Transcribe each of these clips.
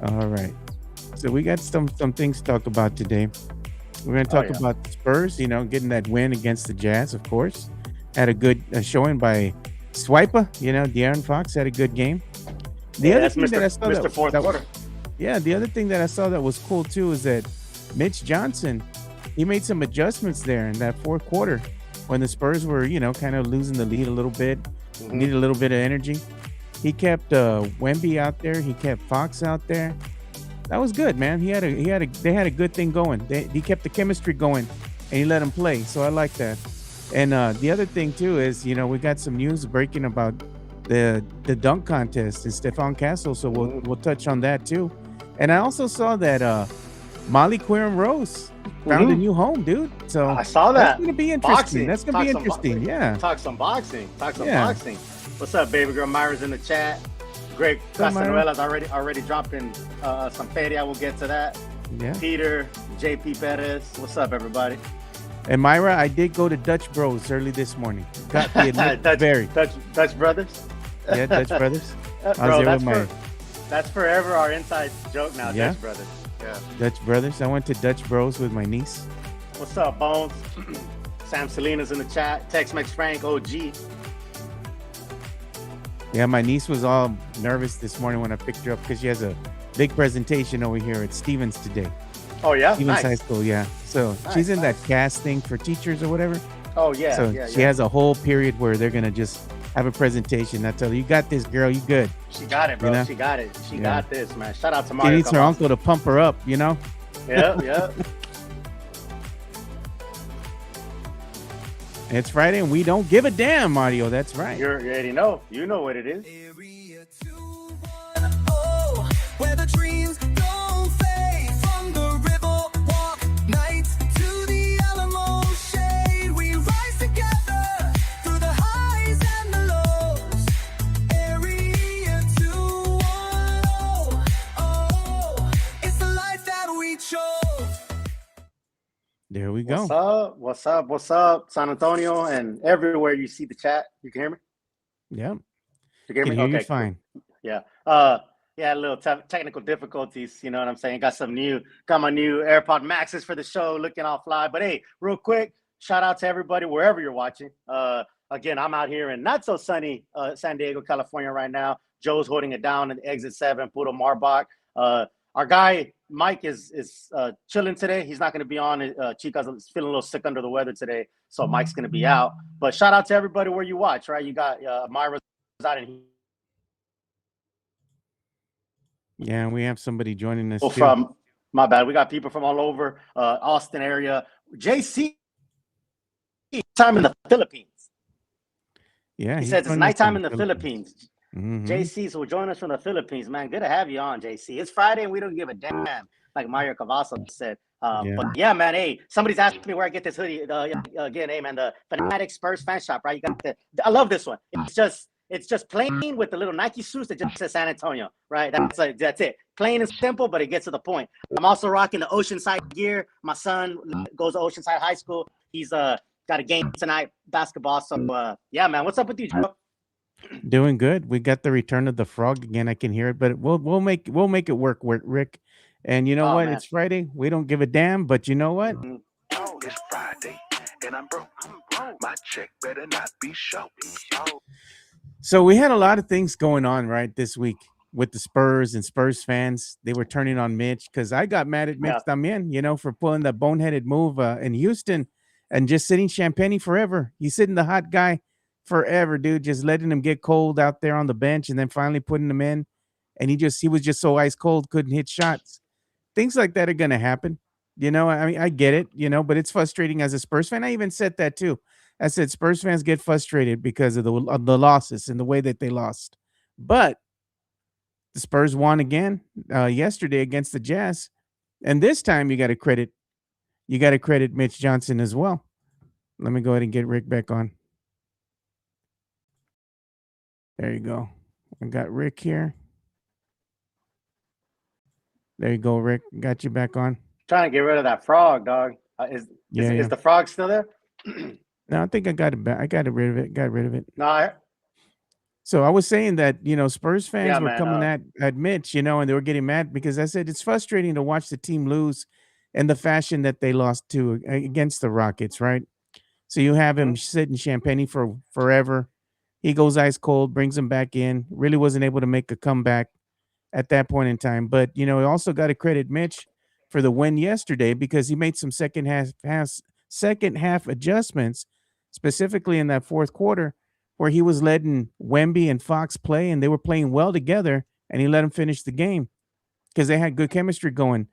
All right. So we got some things to talk about today. We're going to Oh talk yeah. about the Spurs, getting that win against the Jazz, of course. Had a good showing by Swiper, De'Aaron Fox had a good game. The Hey, other that's thing that Mister I saw Mister Fourth that Quarter. yeah, the other thing that I saw that was cool too is that Mitch Johnson, he made some adjustments there in that fourth quarter when the Spurs were, kind of losing the lead a little bit, Hmm. needed a little bit of energy. He kept Wemby out there. He kept Fox out there. That was good, man. They had a good thing going. He kept the chemistry going, and he let him play. So I like that. And the other thing too is, we got some news breaking about the dunk contest and Stephon Castle. So we'll Hmm. we'll touch on that too. And I also saw that Molly Querim Rose found a Hmm. new home, dude. So I saw that's that. gonna be interesting. Boxing. That's gonna be Talk some interesting. boxing. Yeah, Talk some boxing. Talk some yeah. boxing. What's up, baby girl? Myra's in the chat. Greg So Myra, Castanuela's already dropping some feria. We'll get to that. yeah. Peter, JP Perez. What's up, everybody? And Myra, I did go to Dutch Bros early this morning. Got the Dutch, very Dutch brothers. yeah Dutch Brothers. I was Bro, there with my that's forever our inside joke now, yeah Dutch brothers. Yeah. Dutch Brothers. I went to Dutch Bros with my niece. What's up, Bones? Sam Salinas in the chat. Tex-Mex Frank, OG. Yeah, my niece was all nervous this morning when I picked her up because she has a big presentation over here at Stevens today. Oh yeah, Stevens High nice, School, yeah. So she's nice, in that nice. cast thing for teachers or whatever. Oh yeah, So yeah, she yeah. has a whole period where they're gonna just have a presentation. I tell her, you got this, girl. You good. She got it, You bro. know? She got it. She Yeah. got this, man. Shout out to She Mario needs her Cavazos. uncle to pump her up. Yeah, yeah. It's Friday and we don't give a damn, Mario. That's right. You already know. You know what it is. Area 210, where the dreams don't fade. From the river walk nights to the Alamo shade. We rise together through the highs and the lows. Area 210, oh, it's the life that we chose. There we What's go. up? What's up? What's up? San Antonio and everywhere you see the chat. You can hear me? Yeah. You can hear Can me? hear you Okay, cool. fine. Yeah. Yeah, a little technical difficulties. You know what I'm saying? Got my new AirPod Maxes for the show, looking all fly. But hey, real quick, shout out to everybody wherever you're watching. Again, I'm out here in not so sunny San Diego, California right now. Joe's holding it down in exit 7, Puro Marbach. Our guy Mike is chilling today. He's not going to be on. Chica's feeling a little sick under the weather today, so Mike's going to be out. But shout out to everybody where you watch. Right, you got Myra's out in Yeah, we have somebody joining us too. from my bad. We got people from all over Austin area. JC, time in the Philippines. Yeah, He he's says it's joining us from nighttime in the Philippines. Mhm. JC, so join us from the Philippines, man. Good to have you on, JC. It's Friday and we don't give a damn, like Mario Cavazos said. Yeah. But yeah, man. Hey, somebody's asking me where I get this hoodie. Again, hey, man, the Fanatic Spurs fan shop, right? You got I love this one. It's just plain with the little Nike suits that just says San Antonio, right? That's it. Plain and simple, but it gets to the point. I'm also rocking the Oceanside gear. My son goes to Oceanside High School. He's got a game tonight, basketball. So yeah, man. What's up with you, Joe? Doing good. We got the return of the frog again. I can hear it, but we'll make it work, Rick. And you know Oh what? man. It's Friday. We don't give a damn. But you know what? It's Friday, and I'm broke. My check better not be short. So we had a lot of things going on right this week with the Spurs and Spurs fans. They were turning on Mitch because I got mad at Mitch Yeah. Tamien, for pulling that boneheaded move in Houston and just sitting Champagne forever. He's sitting the hot guy forever, dude, just letting him get cold out there on the bench and then finally putting him in. And he was just so ice cold, couldn't hit shots. Things like that are going to happen. I mean, I get it, but it's frustrating as a Spurs fan. I even said that too. I said Spurs fans get frustrated because of the losses and the way that they lost. But the Spurs won again yesterday against the Jazz, and this time you got to credit Mitch Johnson as well. Let me go ahead and get Rick back on. There you go. I got Rick here. There you go, Rick. Got you back on. Trying to get rid of that frog, dog. Yeah. Is the frog still there? No, I think I got it back. I got rid of it. No, No, I think I got it. I got rid of it. I, So I was saying that, Spurs Yeah, fans were man. coming at Mitch, and they were getting mad because I said it's frustrating to watch the team lose in the fashion that they lost to against the Rockets, right? So you have him Mhm. sitting Champagne for forever. He goes ice cold, brings him back in. Really wasn't able to make a comeback at that point in time. But he also got to credit Mitch for the win yesterday because he made some second half adjustments, specifically in that fourth quarter, where he was letting Wemby and Fox play, and they were playing well together, and he let them finish the game because they had good chemistry going.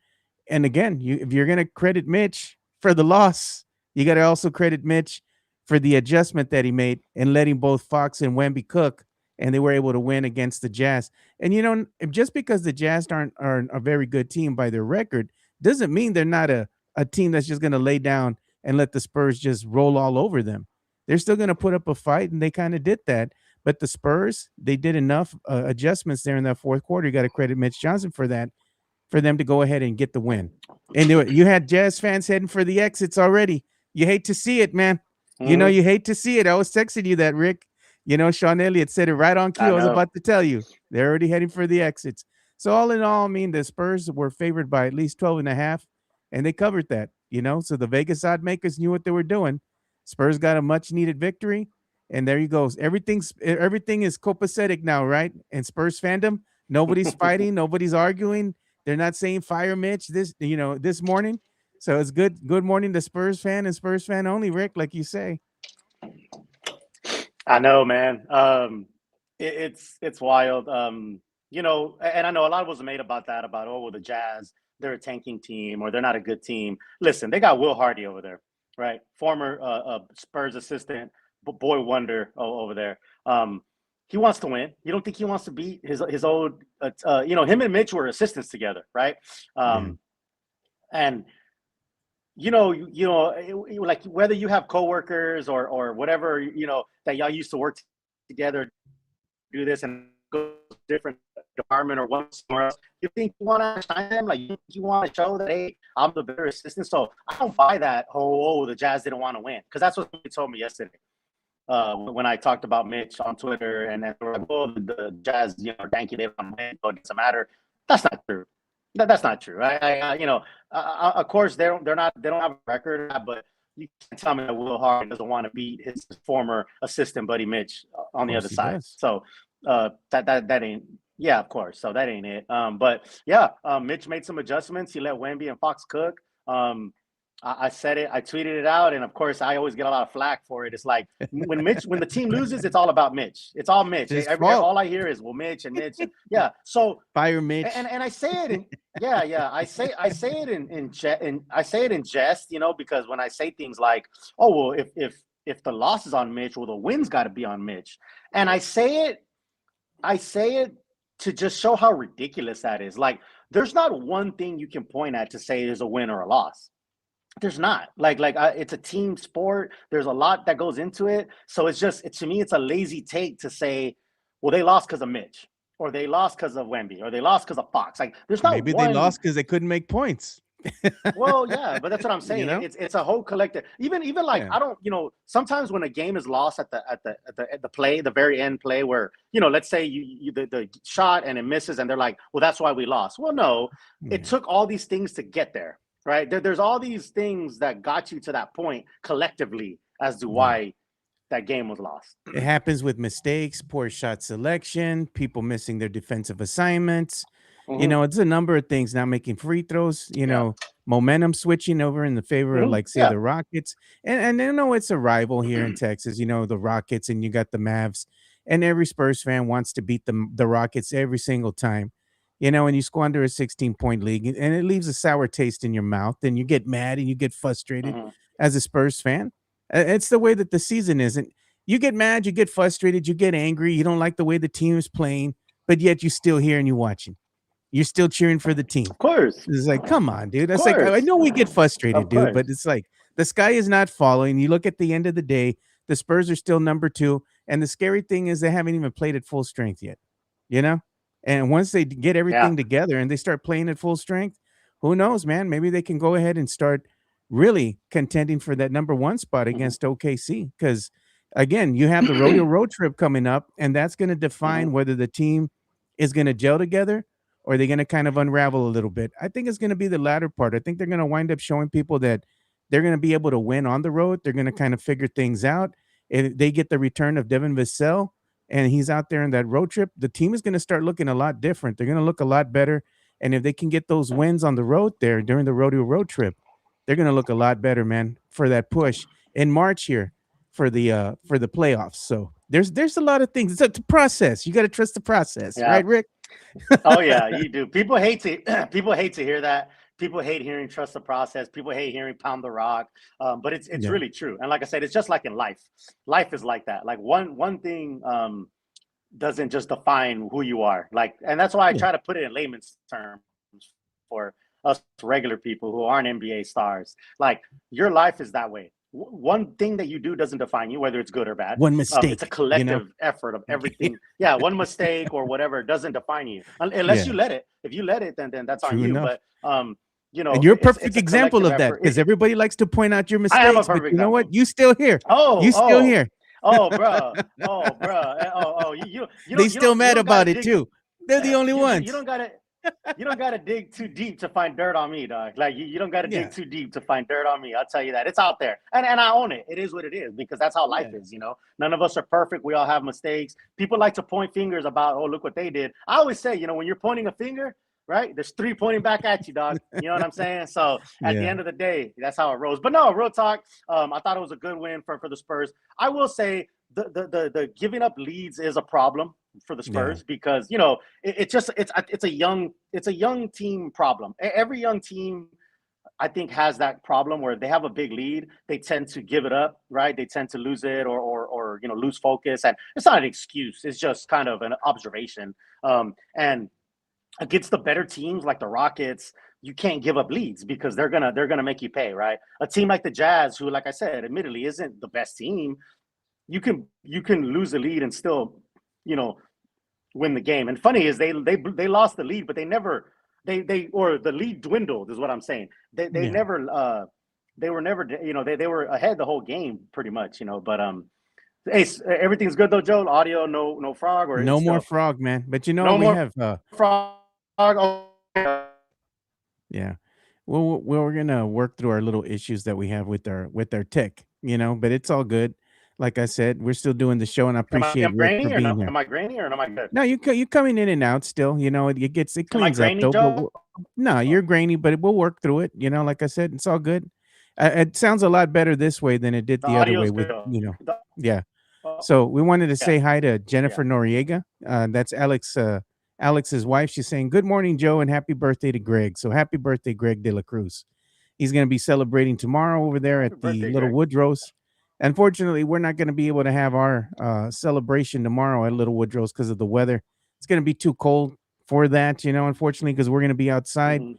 And again, if you're gonna credit Mitch for the loss, you got to also credit Mitch for the adjustment that he made and letting both Fox and Wemby cook, and they were able to win against the Jazz. And just because the Jazz aren't a very good team by their record, doesn't mean they're not a team that's just gonna lay down and let the Spurs just roll all over them. They're still gonna put up a fight, and they kind of did that. But the Spurs, they did enough adjustments there in that fourth quarter. You got to credit Mitch Johnson for that, for them to go ahead and get the win. And you had Jazz fans heading for the exits already. You hate to see it, man. Mhm. You hate to see it. I was texting you that, Rick. Sean Elliott said it right on cue. I I was know. about to tell you. They're already heading for the exits. So all in all, I mean, the Spurs were favored by at least 12 and a half, and they covered that. So the Vegas odd makers knew what they were doing. Spurs got a much needed victory. And there you go. Everything is copacetic now, right? And Spurs fandom, nobody's fighting, nobody's arguing. They're not saying fire Mitch this morning. So it's good morning to Spurs fan and Spurs fan only, Rick, like you say. I know, man. It's wild. And I know a lot was made about that, about well, the Jazz, they're a tanking team or they're not a good team. Listen, they got Will Hardy over there, right? Former Spurs assistant, boy wonder over there. He wants to win. You don't think he wants to beat his old? Him and Mitch were assistants together, right? And like whether you have coworkers or whatever, that y'all used to work together, do this and go to a different department or one somewhere else, you think you want to shine them? Like you want to show that, hey, I'm the better assistant. So I don't buy that whole, the Jazz didn't want to win, because that's what he told me yesterday. When I talked about Mitch on Twitter, and then we're like, oh, the Jazz, thank you, they don't win, so it doesn't matter. That's not true. That's not true. Of course they don't have a record, but you can't tell me that Will Hardy doesn't want to beat his former assistant buddy Mitch on the other side. Does. So that ain't, yeah, of course. So that ain't it. But yeah, Mitch made some adjustments. He let Wemby and Fox cook. I said it, I tweeted it out, and of course I always get a lot of flack for it. It's like when the team loses, it's all about Mitch. It's all Mitch. All I hear is, well, Mitch and Mitch. Yeah. So fire Mitch. And I say it in I say it in jest, because when I say things like, oh well, if the loss is on Mitch, well, the win's got to be on Mitch. And I say it to just show how ridiculous that is. Like, there's not one thing you can point at to say there's a win or a loss. There's not. It's a team sport. There's a lot that goes into it. So it's just, to me, it's a lazy take to say, well, they lost because of Mitch, or they lost because of Wemby, or they lost because of Fox. Like, there's not maybe they lost because they couldn't make points. Well, yeah, but that's what I'm saying. It's a whole collective. Even like, I don't, sometimes when a game is lost at the very end play, where, let's say the shot and it misses and they're like, well, that's why we lost. Well, no, it took all these things to get there, right? There's all these things that got you to that point collectively as to why that game was lost. It happens with mistakes, poor shot selection, people missing their defensive assignments. It's a number of things, not making free throws, momentum switching over in the favor of, like, say, the Rockets. And it's a rival here in Texas, the Rockets, and you got the Mavs, and every Spurs fan wants to beat the Rockets every single time, and you squander a 16-point lead, and it leaves a sour taste in your mouth, and you get mad and you get frustrated as a Spurs fan. It's the way that the season is. And you get mad, you get frustrated, you get angry, you don't like the way the team is playing, but yet you're still here and you're watching. You're still cheering for the team. Of course. It's like, come on, dude. That's like, I know we get frustrated, dude, but it's like the sky is not falling. You look at the end of the day, the Spurs are still number 2. And the scary thing is they haven't even played at full strength yet, And once they get everything together and they start playing at full strength, who knows, man? Maybe they can go ahead and start really contending for that number 1 spot against OKC. Because, again, you have the rodeo road trip coming up, and that's going to define Mhm. whether the team is going to gel together or they're going to kind of unravel a little bit. I think it's going to be the latter part. I think they're going to wind up showing people that they're going to be able to win on the road. They're going to kind of figure things out. If they get the return of Devin Vassell and he's out there in that road trip, the team is going to start looking a lot different. They're going to look a lot better. And if they can get those wins on the road there during the rodeo road trip, they're going to look a lot better, man, for that push in March here for the playoffs. So there's a lot of things. It's a process. You got to trust the process, Yeah. right, Rick? Oh yeah, you do. People hate to people hate to hear that. People hate hearing trust the process. People hate hearing pound the rock. But it's Yeah. really true. And like I said, it's just like in life. Life is like that. Like one thing doesn't just define who you are. Like, and that's why I Yeah. try to put it in layman's terms for us regular people who aren't NBA stars. Like your life is that way. One thing that you do doesn't define you, whether it's good or bad. One It's a mistake, collective effort of everything. Yeah, one mistake or whatever doesn't define you, unless Yeah. you let it. If you let it, then that's on True you. enough. But you know, And you're a it's perfect a example collective of that effort. because everybody likes to point out your I am a mistakes, but perfect you know what? example. You still here. You still Oh, here. bro, you They don't still mad gotta about it dig. too. They're the only You ones. don't gotta dig too deep to find dirt on me, dog. Like you don't gotta Yeah. dig too deep to find dirt on me. I'll tell you that. It's out there. And I own it. It is what it is because that's how life Yeah. is, you know. None of us are perfect. We all have mistakes. People like to point fingers about, oh, look what they did. I always say, you know, when you're pointing a finger, right? There's three pointing back at you, dog. You know what I'm saying? So at the Yeah. end of the day, that's how it rolls. But no, real talk. I thought it was a good win for the Spurs. I will say the giving up leads is a problem for the Yeah. Spurs because you know it's a young team problem. Every young team I think has that problem where they have a big lead, they tend to give it up, right? They tend to lose it or you know lose focus, and it's not an excuse. It's just kind of an observation. And against the better teams like the Rockets, you can't give up leads because they're gonna make you pay, right? A team like the Jazz, who, like I said, admittedly isn't the best team, you can lose the lead and still, you know, win the game. And funny is they lost the lead, but they never they or the lead dwindled is what I'm saying. They Yeah. never they were never you know they were ahead the whole game pretty much, you know. But hey, everything's good though, Joe. Audio, no frog or No it's more still frog, man. But you know no we more have frog. Oh, yeah. yeah. Well, we're gonna work through our little issues that we have with our tech, you know, but it's all good. Like I said, we're still doing the show, and I Am I appreciate Rick for grainy or being no? here. Am I grainy or am I good? No, you coming in and out still. You know, it Am I cleans up grainy, though. But Joe? no, you're grainy, but we'll work through it. You know, like I said, it's all good. It sounds a lot better this way than it did The the other audio way. is With good. you know, The, yeah. oh, So we wanted to yeah, say hi to yeah. Jennifer Noriega. That's Alex's wife. She's saying good morning, Joe, and happy birthday to Greg. So happy birthday, Greg De La Cruz. He's going to be celebrating tomorrow over there Happy at the birthday, Little Greg. Woodrow's. Unfortunately, we're not going to be able to have our celebration tomorrow at Little Woodrow's because of the weather. It's going to be too cold for that, you know, unfortunately, because we're going to be outside. Hmm.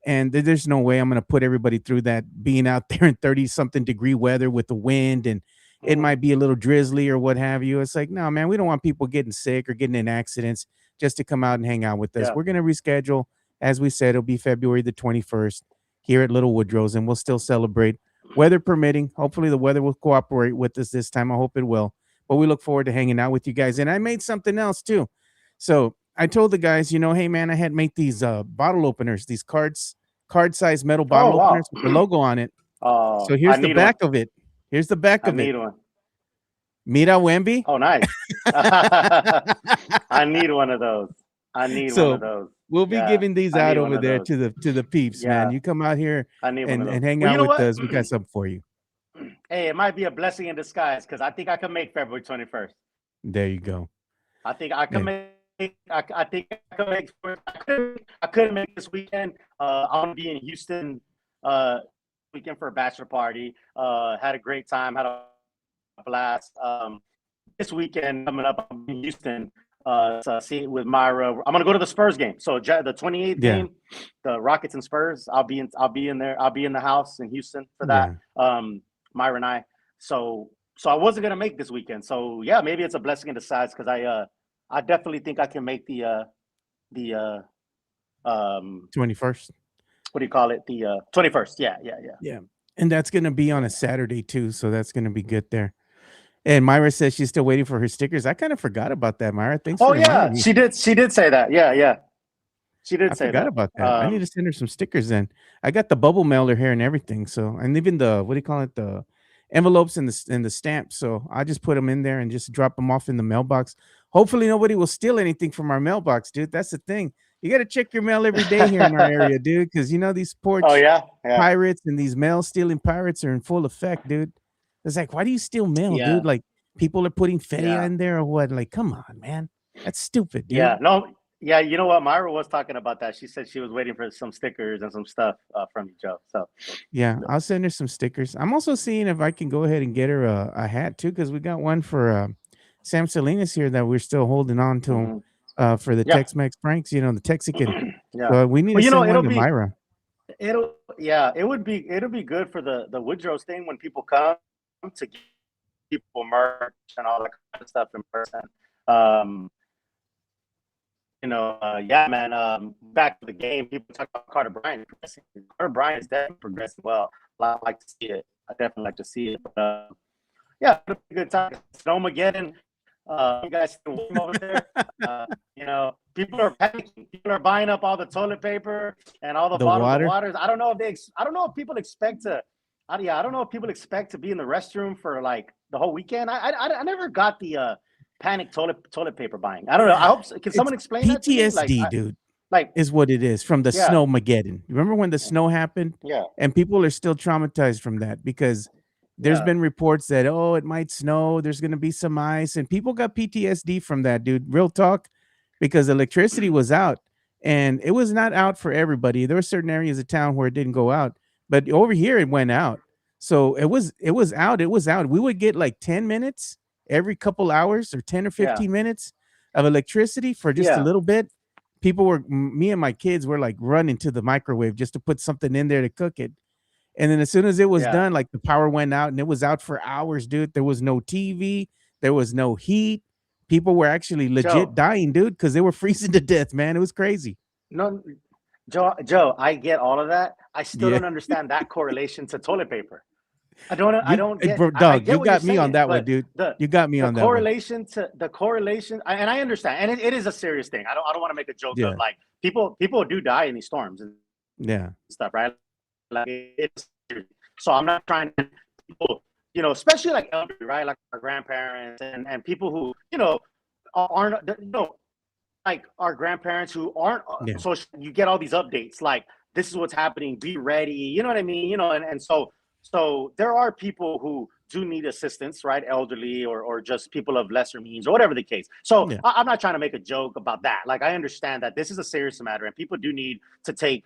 And there's no way I'm going to put everybody through that being out there in 30 something degree weather with the wind, and it Hmm. might be a little drizzly or what have you. It's like, no, man, we don't want people getting sick or getting in accidents just to come out and hang out with us. Yeah. We're going to reschedule. As we said, it'll be February the 21st here at Little Woodrow's, and we'll still celebrate, weather permitting. Hopefully, the weather will cooperate with us this time. I hope it will. But we look forward to hanging out with you guys. And I made something else too. So I told the guys, you know, hey man, I had made these bottle openers, these card size metal Oh bottle wow. openers with the logo on it. So I here's the need one. back of it. Here's the back I of it. need one. Mira Wemby. Oh, nice. I need one of those. I need one of So those. we'll be Yeah, giving these I out need one over of there those. to the peeps, man. Yeah, You come out here I need one of and those. hang Well, you out know with what? us. We got something for you. Hey, it might be a blessing in disguise because I think I can make February 21st. There you go. I think I can Yeah. make. I think I can make. I couldn't make this weekend. I'm gonna be in Houston weekend for a bachelor party. Had a great time. Had a blast. This weekend coming up, I'm in Houston. So see with Myra. I'm gonna go to the Spurs game. So the 28th Yeah. game, the Rockets and Spurs. I'll be in there. I'll be in the house in Houston for that. Yeah. Myra and I. So I wasn't gonna make this weekend. So yeah, maybe it's a blessing in disguise because I definitely think I can make the 21st. what do you call it? The 21st. Yeah. Yeah. And that's gonna be on a Saturday too. So that's gonna be good there. And Myra says she's still waiting for her stickers. I kind of forgot about that, Myra. Thanks Oh for yeah, reminding me. she did say that. Yeah. She I did say forgot that. about that. I need to send her some stickers then. I got the bubble mailer here and everything. So, and even the, what do you call it? The envelopes and the stamps. So I just put them in there and just drop them off in the mailbox. Hopefully nobody will steal anything from our mailbox, dude. That's the thing. You got to check your mail every day here in our area, dude. Cause you know, these porch Oh yeah. pirates and these mail stealing pirates are in full effect, dude. It's like, why do you steal mail, Yeah. dude? Like people are putting feria Yeah. in there or what? Like, come on, man. That's stupid, dude. Yeah. No. Yeah. You know what? Myra was talking about that. She said she was waiting for some stickers and some stuff from you, Joe. So Yeah, I'll send her some stickers. I'm also seeing if I can go ahead and get her a hat too, because we got one for Sam Salinas here that we're still holding on to mhm. for the Yeah. Tex-Mex pranks, you know, the Texican. Yeah. So we need Well, to you know, send one to Myra. it'll be good for the Woodrow's thing when people come to give people merch and all that kind of stuff in person. Yeah, man. Back to the game, people talk about Carter Bryant progressing. Carter Bryant is definitely progressing well. I like to see it. I definitely like to see it. But yeah, it'll be a good time. Snowmageddon. You guys still warm over there? People are panicking. People are buying up all the toilet paper and all the bottles of waters. I don't know if people expect to. I don't know if people expect to be in the restroom for like the whole weekend. I never got the panic toilet paper buying. I don't know. I hope. Can someone explain PTSD, that to me? Like, dude, like is what it is from the Yeah. Snowmageddon. Remember when the snow happened? yeah, And people are still traumatized from that because there's Yeah. been reports that, oh, it might snow, there's going to be some ice, and people got PTSD from that, dude. Real talk, because electricity was out and it was not out for everybody. There were certain areas of town where it didn't go out, but over here it went out. So it was out. It was out. We would get like 10 minutes every couple hours or 10 or 15 minutes of electricity for just a Yeah. little bit. People were, me and my kids were like running to the microwave just to put something in there to cook it. And then as soon as it was Yeah. done, like the power went out and it was out for hours, dude. There was no TV, there was no heat. People were actually legit Joe. dying, dude, because they were freezing to death, man. It was crazy. No, Joe, I get all of that. I still Yeah. don't understand that correlation to toilet paper. I don't get. Bro, I dog, get you what got you're me on saying, that one, but dude. You got me on that one. the correlation, and I understand, and it is a serious thing. I don't want to make a joke Yeah. of like people do die in these storms and Yeah. stuff, right? Like it's so I'm not trying to people, especially like elderly, right? Like our grandparents and people who aren't like our grandparents who aren't Yeah. so you get all these updates like this is what's happening, be ready, you know what I mean, and so there are people who do need assistance, right? Elderly or just people of lesser means or whatever the case. So Yeah. I'm not trying to make a joke about that. Like I understand that this is a serious matter and people do need to take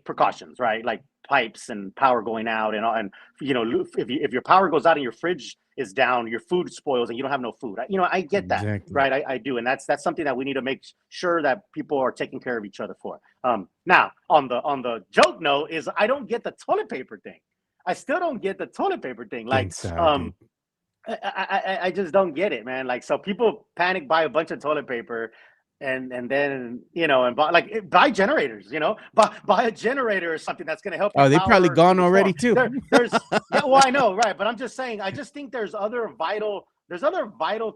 precautions, right? Like pipes and power going out and if your power goes out and your fridge is down, your food spoils and you don't have no food. I get that, Exactly. right? I do, and that's something that we need to make sure that people are taking care of each other for. Now on the joke note is I don't get the toilet paper thing. I still don't get the toilet paper thing. Like Dude. I just don't get it, man. Like so people panic, buy a bunch of toilet paper. And then and buy generators, buy a generator or something that's going to help. Oh, they probably power gone through the already storm. too. There's well, I know, right? But I'm just saying, I just think there's other vital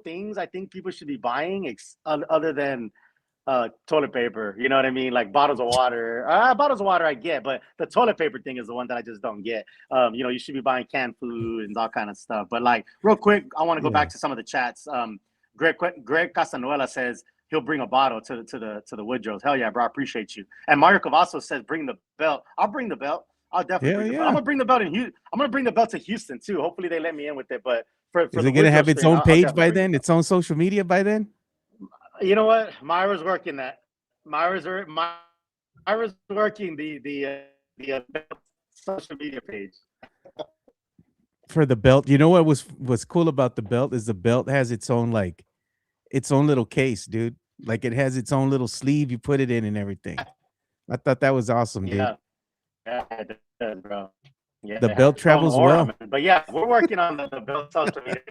things I think people should be buying other than toilet paper. You know what I mean? Like bottles of water. Bottles of water I get, but the toilet paper thing is the one that I just don't get. You should be buying canned food and all kind of stuff. But like real quick, I want to go back to some of the chats. Greg Casanuela says he'll bring a bottle to the Woodrows. Hell yeah, bro. I appreciate you. And Mario Cavasso says, bring the belt. I'll bring the belt. I'll definitely bring the belt. I'm gonna bring the belt I'm gonna bring the belt to Houston too. Hopefully they let me in with it. But for Is the it gonna have Woodrows its thing, own I'll page definitely by bring then? Its own social media by then? You know what? Myra's working that. Myra's working the social media page. For the belt. You know what was cool about the belt is the belt has its own little case, dude. Like it has its own little sleeve you put it in and everything. I thought that was awesome, dude. Yeah, it does, bro. Yeah, The belt travels well. But yeah, we're working on the belt social media.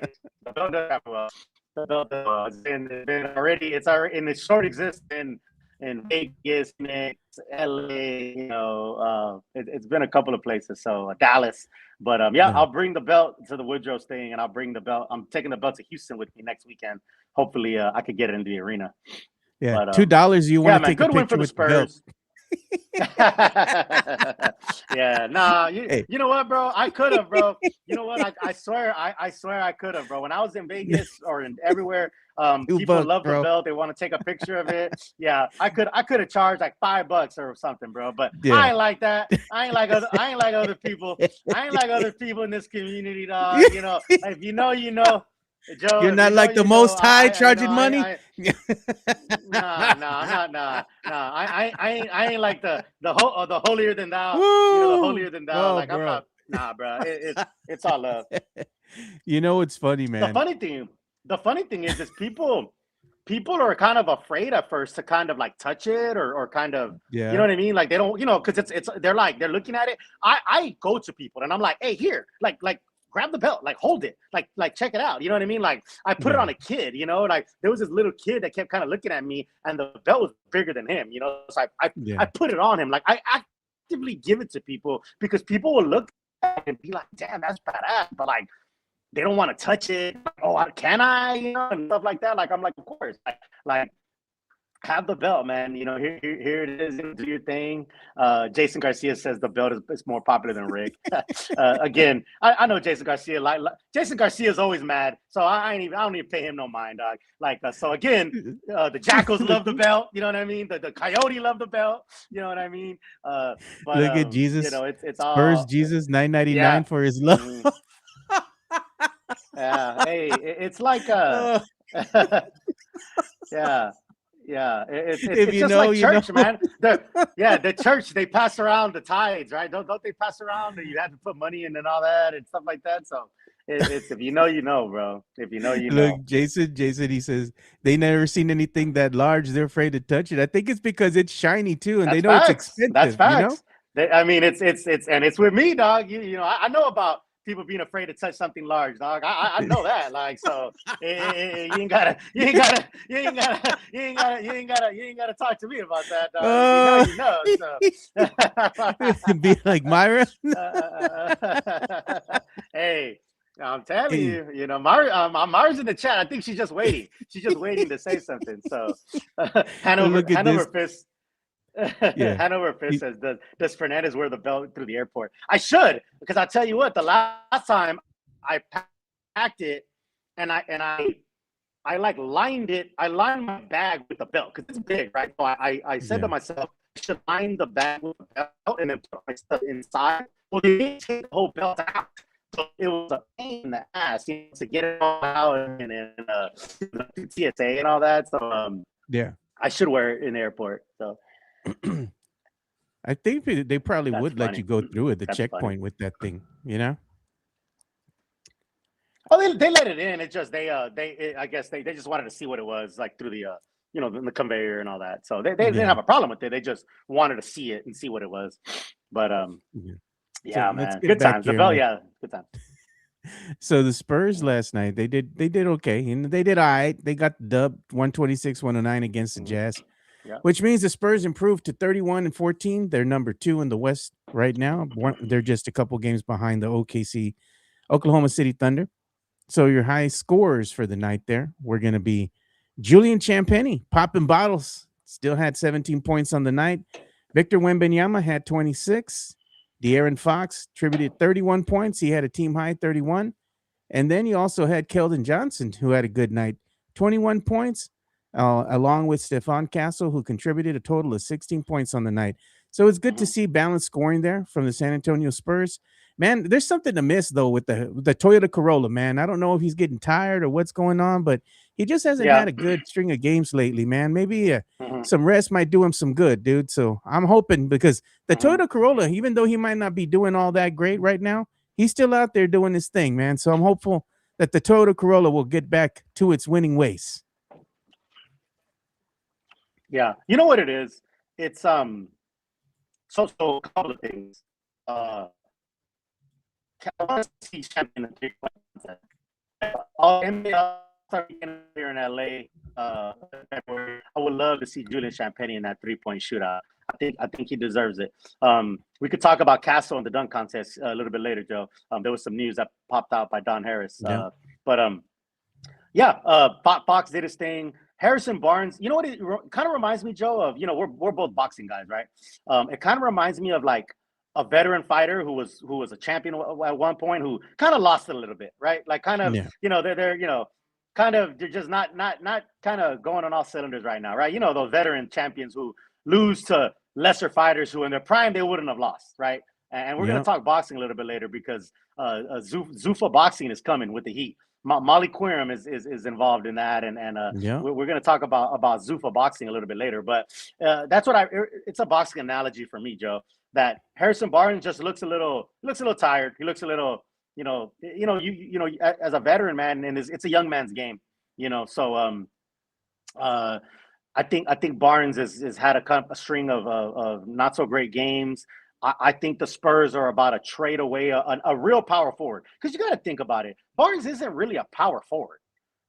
The belt does travel well. The belt it's already in its short existence in Vegas, Phoenix, LA. It's been a couple of places. So Dallas, but Yeah. I'll bring the belt to the Woodrow's thing, and I'll bring the belt. I'm taking the belt to Houston with me next weekend. Hopefully, I could get it in the arena. Yeah, But, $2. You want to man, take a good win for picture the with the belt? Spurs. Yeah, nah, Hey. you know what, bro? I could have, bro. You know what? I swear I could have, bro. When I was in Vegas or in everywhere, people $2, love the bro. belt. They want to take a picture of it. Yeah, I could have charged like $5 or something, bro. But Yeah. I ain't like that. I ain't like other people. I ain't like other people in this community, dog. If you know, you know. Joe, You're not like the Most High charging money. Nah, I'm not. I ain't like the holier than thou. The holier than thou. Oh, Like bro. I'm not. Nah, bro. It's all love. It's funny, man. The funny thing is people are kind of afraid at first to kind of like touch it or kind of, Yeah. you know what I mean? Like they don't, because they're looking at it. I go to people and I'm like, hey, here, like grab the belt, like hold it, like check it out. You know what I mean? Like I put it on a kid, like there was this little kid that kept kind of looking at me and the belt was bigger than him, so I put it on him. Like I actively give it to people because people will look at it and be like, damn, that's badass. But like, they don't want to touch it. Oh, can I? And stuff like that. Like, I'm like, of course, like have the belt, man. Here it is. Do your thing. Jason Garcia says the belt is more popular than Rick. Again, I know Jason Garcia. Jason Garcia is always mad, so I don't even pay him no mind, dog. So again, the Jackals love the belt. You know what I mean? The Coyote love the belt. You know what I mean? But look at Jesus. It's all Spurs Jesus $9.99 for his love. Mm-hmm. Yeah. Hey, it's like yeah. Yeah, it's just like church, man. The church, they pass around the tithes, right? Don't they pass around? You have to put money in and all that and stuff like that. So it's if you know, you know, bro. If you know, you know. Look, Jason, he says they never seen anything that large. They're afraid to touch it. I think it's because it's shiny too, and they know it's expensive. That's facts. I mean, it's with me, dog. I know about people being afraid to touch something large, dog. I know that. Like, so you ain't gotta talk to me about that, dog. You know. So. Be like Myra. Hey, I'm telling you, Mara's in the chat. I think she's just waiting. She's just waiting to say something. So Hanover Fist. Yeah. Hanover Fist says, does Fernandez wear the belt through the airport? I should, because I'll tell you what, the last time I packed it and I like lined my bag with the belt because it's big, right? So I said to myself, I should line the bag with the belt and then put my stuff inside. Well, they didn't take the whole belt out. So it was a pain in the ass, to get it all out and TSA and all that. So I should wear it in the airport. So I think they probably would let you go through at the checkpoint with that thing, Oh, they let it in. It's just I guess they just wanted to see what it was like through the the conveyor and all that. So they didn't have a problem with it. They just wanted to see it and see what it was. But yeah, so man, good times. The belt, good times. So the Spurs last night, they did okay, and they did all right. They got the dub 126-109 against the Jazz. Yeah. Which means the Spurs improved to 31-14. They're number 2 in the West right now. They're just a couple games behind the Oklahoma City Thunder. So your high scorers for the night there were going to be Julian Champagnie, popping bottles, still had 17 points on the night. Victor Wembanyama had 26. De'Aaron Fox contributed 31 points. He had a team high 31. And then you also had Keldon Johnson, who had a good night, 21 points. Along with Stephon Castle, who contributed a total of 16 points on the night. So it's good to see balanced scoring there from the San Antonio Spurs. Man, there's something to miss, though, with the Toyota Corolla, man. I don't know if he's getting tired or what's going on, but he just hasn't had a good string of games lately, man. Maybe some rest might do him some good, dude. So I'm hoping, because the Toyota Corolla, even though he might not be doing all that great right now, he's still out there doing his thing, man. So I'm hopeful that the Toyota Corolla will get back to its winning ways. Yeah, you know what it is? It's so a couple of things. I want to see champion in 3 points. All NBA All-Star weekend here in LA. February. I would love to see Julian Champagnie in that 3-point shootout. I think he deserves it. We could talk about Castle and the dunk contest a little bit later, Joe. There was some news that popped out by Don Harris. Yeah. Fox did his thing. Harrison Barnes, you know what it kind of reminds me, Joe, of, we're both boxing guys, right? It kind of reminds me of like a veteran fighter who was a champion at one point, who kind of lost it a little bit, right? Like kind of, they're just not kind of going on all cylinders right now, right? Those veteran champions who lose to lesser fighters who in their prime they wouldn't have lost, right? And we're going to talk boxing a little bit later because Zuffa boxing is coming with the heat. Molly Querim is involved in that, and we're going to talk about Zuffa boxing a little bit later. But that's what it's a boxing analogy for me, Joe. That Harrison Barnes just looks a little tired. He looks a little, as a veteran man, and it's a young man's game, So I think Barnes has had a string of not so great games. I think the Spurs are about a trade away, a real power forward. Because you got to think about it. Barnes isn't really a power forward,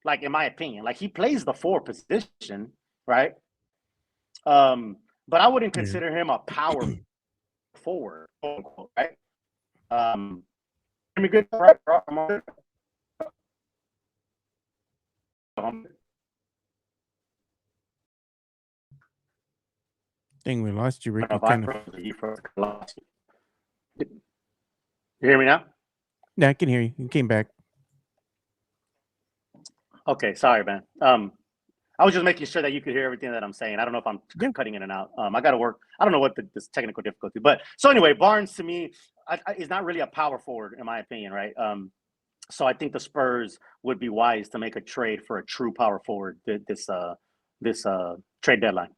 like in my opinion. Like he plays the 4 position, right? But I wouldn't consider him a power forward, quote unquote, right? Good, right? Thing we lost you, Rick. You hear me now? Yeah, I can hear you. You came back. Okay, sorry, man. I was just making sure that you could hear everything that I'm saying. I don't know if I'm cutting in and out. I got to work. I don't know what this technical difficulty, but so anyway, Barnes to me is not really a power forward in my opinion, right? So I think the Spurs would be wise to make a trade for a true power forward this trade deadline.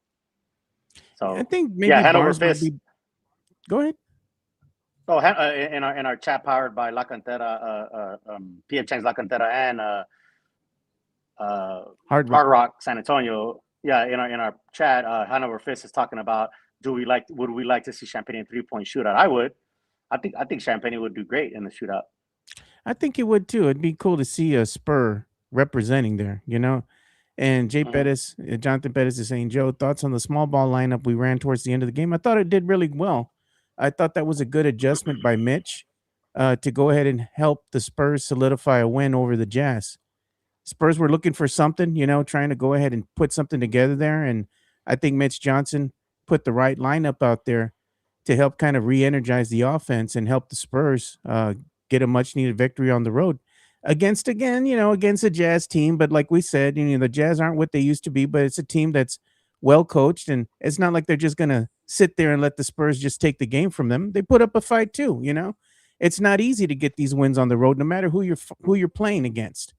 So I think maybe Hanover Barnes might Fist. be... Go ahead. Oh, in our chat powered by La Cantera, PM Chang's La Cantera and Hard Rock San Antonio. Yeah, in our chat, Hanover Fist is talking about would we like to see Champagne in 3-point shootout? I would. I think Champagne would do great in the shootout. I think it would too. It'd be cool to see a Spur representing there, And Jonathan Pettis is saying, Joe, thoughts on the small ball lineup we ran towards the end of the game? I thought it did really well. I thought that was a good adjustment by Mitch to go ahead and help the Spurs solidify a win over the Jazz. Spurs were looking for something, trying to go ahead and put something together there. And I think Mitch Johnson put the right lineup out there to help kind of re-energize the offense and help the Spurs get a much-needed victory on the road against a Jazz team. But like we said, the Jazz aren't what they used to be, but it's a team that's well coached, and it's not like they're just going to sit there and let the Spurs just take the game from them. They put up a fight too, It's not easy to get these wins on the road, no matter who you're playing against,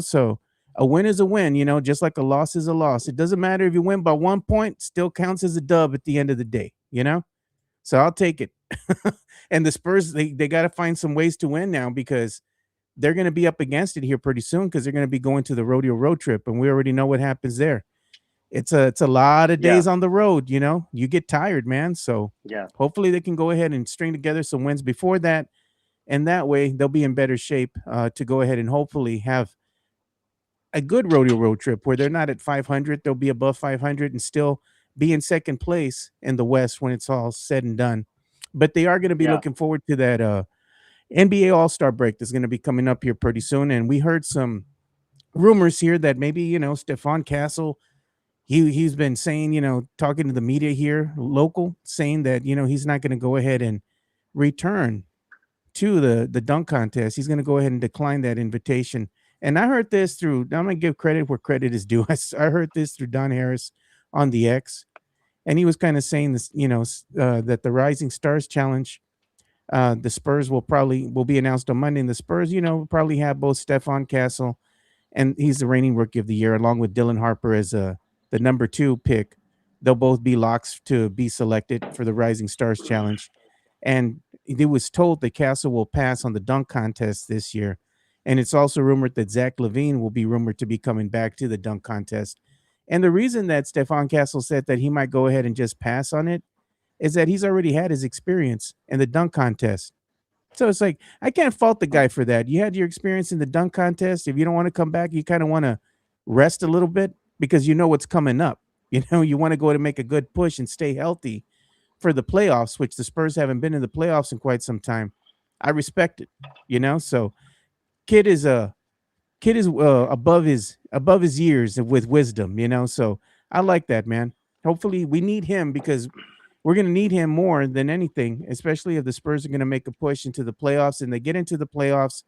So a win is a win, just like a loss is a loss. It doesn't matter if you win by 1 point, still counts as a dub at the end of the day, So I'll take it. And the Spurs, they got to find some ways to win now, because they're going to be up against it here pretty soon, because they're going to be going to the rodeo road trip, and we already know what happens there. It's a lot of days on the road, you get tired, man. So hopefully they can go ahead and string together some wins before that, and that way they'll be in better shape to go ahead and hopefully have a good rodeo road trip where they're not at 500, they'll be above 500 and still be in second place in the West when it's all said and done. But they are going to be looking forward to that NBA All-Star break that's going to be coming up here pretty soon. And we heard some rumors here that maybe, Stephon Castle, he's been saying, talking to the media here, local, saying that, he's not going to go ahead and return to the dunk contest. He's going to go ahead and decline that invitation. And I heard this through, I'm going to give credit where credit is due. I heard this through Don Harris on the X. And he was kind of saying this, that the Rising Stars Challenge, the Spurs will be announced on Monday. And the Spurs, will probably have both Stephon Castle, and he's the reigning Rookie of the Year, along with Dylan Harper as the number 2 pick. They'll both be locks to be selected for the Rising Stars Challenge. And it was told that Castle will pass on the dunk contest this year. And it's also rumored that Zach LaVine will be rumored to be coming back to the dunk contest. And the reason that Stephon Castle said that he might go ahead and just pass on it is that he's already had his experience in the dunk contest. So it's like I can't fault the guy for that. You had your experience in the dunk contest. If you don't want to come back, you kind of want to rest a little bit because you know what's coming up. You know, you want to go to make a good push and stay healthy for the playoffs, which the Spurs haven't been in the playoffs in quite some time. I respect it, you know. So kid is a kid is above his years with wisdom, you know. So I like that, man. Hopefully, we need him because we're going to need him more than anything, especially if the Spurs are going to make a push into the playoffs and they get into the playoffs.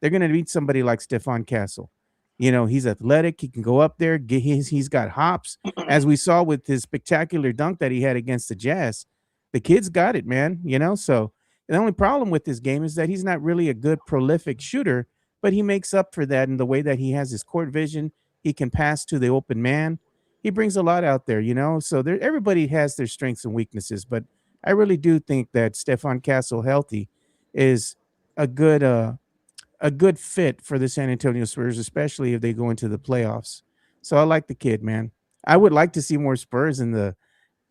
They're going to need somebody like Stephon Castle. You know, he's athletic. He can go up there. He's got hops, as we saw with his spectacular dunk that he had against the Jazz. The kid's got it, man. You know, so the only problem with this game is that he's not really a good prolific shooter, but he makes up for that in the way that he has his court vision. He can pass to the open man. He brings a lot out there, you know. So there, everybody has their strengths and weaknesses, but I really do think that Stephon Castle healthy is a good a good fit for the San Antonio Spurs, especially if they go into the playoffs. So I like the kid, man. I would like to see more Spurs in the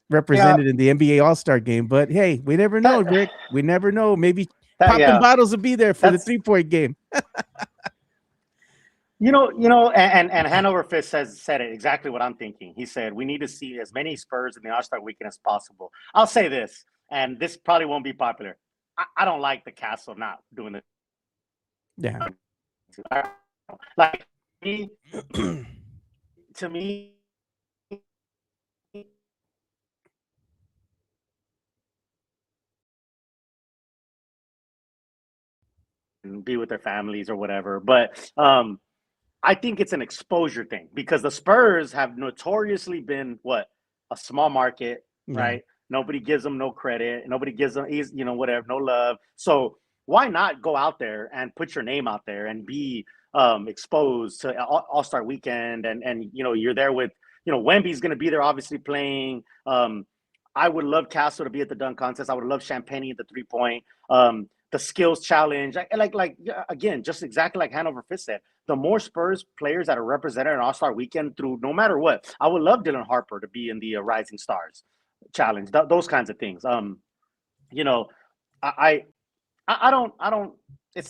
Yeah, represented in the NBA All-Star game, but hey, we never know, that, Rick. We never know. Maybe that popping yeah, bottles will be there for the that's 3-point game. and Hanover Fist said it exactly what I'm thinking. He said we need to see as many Spurs in the All Star Weekend as possible. I'll say this, and this probably won't be popular. I don't like the Castle not doing the Yeah. like me, to me. Be with their families or whatever, but I think it's an exposure thing because the Spurs have notoriously been what a small market, Yeah. right? Nobody gives them no credit. Nobody gives them, whatever, no love. So why not go out there and put your name out there and be exposed to All Star Weekend, and you're there with Wemby's going to be there, obviously playing. I would love Castle to be at the dunk contest. I would love Champagne at the 3-point. The skills challenge, again, just exactly like Hanover Fist said, the more Spurs players that are represented in All-Star Weekend through no matter what. I would love Dylan Harper to be in the Rising Stars challenge, those kinds of things. You know, I I don't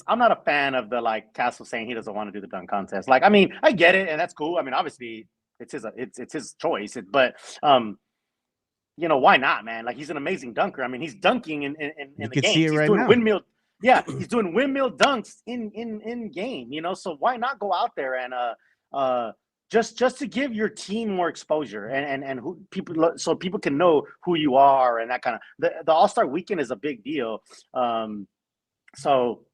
I'm not a fan of the like Castle saying he doesn't want to do the dunk contest. Like, I mean, I get it and that's cool. I mean, obviously it's his choice, but why not, man? Like, he's an amazing dunker. I mean, he's dunking You in the could see games. it He's right doing now. windmill. Yeah, he's doing windmill dunks in game. So why not go out there and just to give your team more exposure and who people so people can know who you are and that kind of the All-Star Weekend is a big deal. So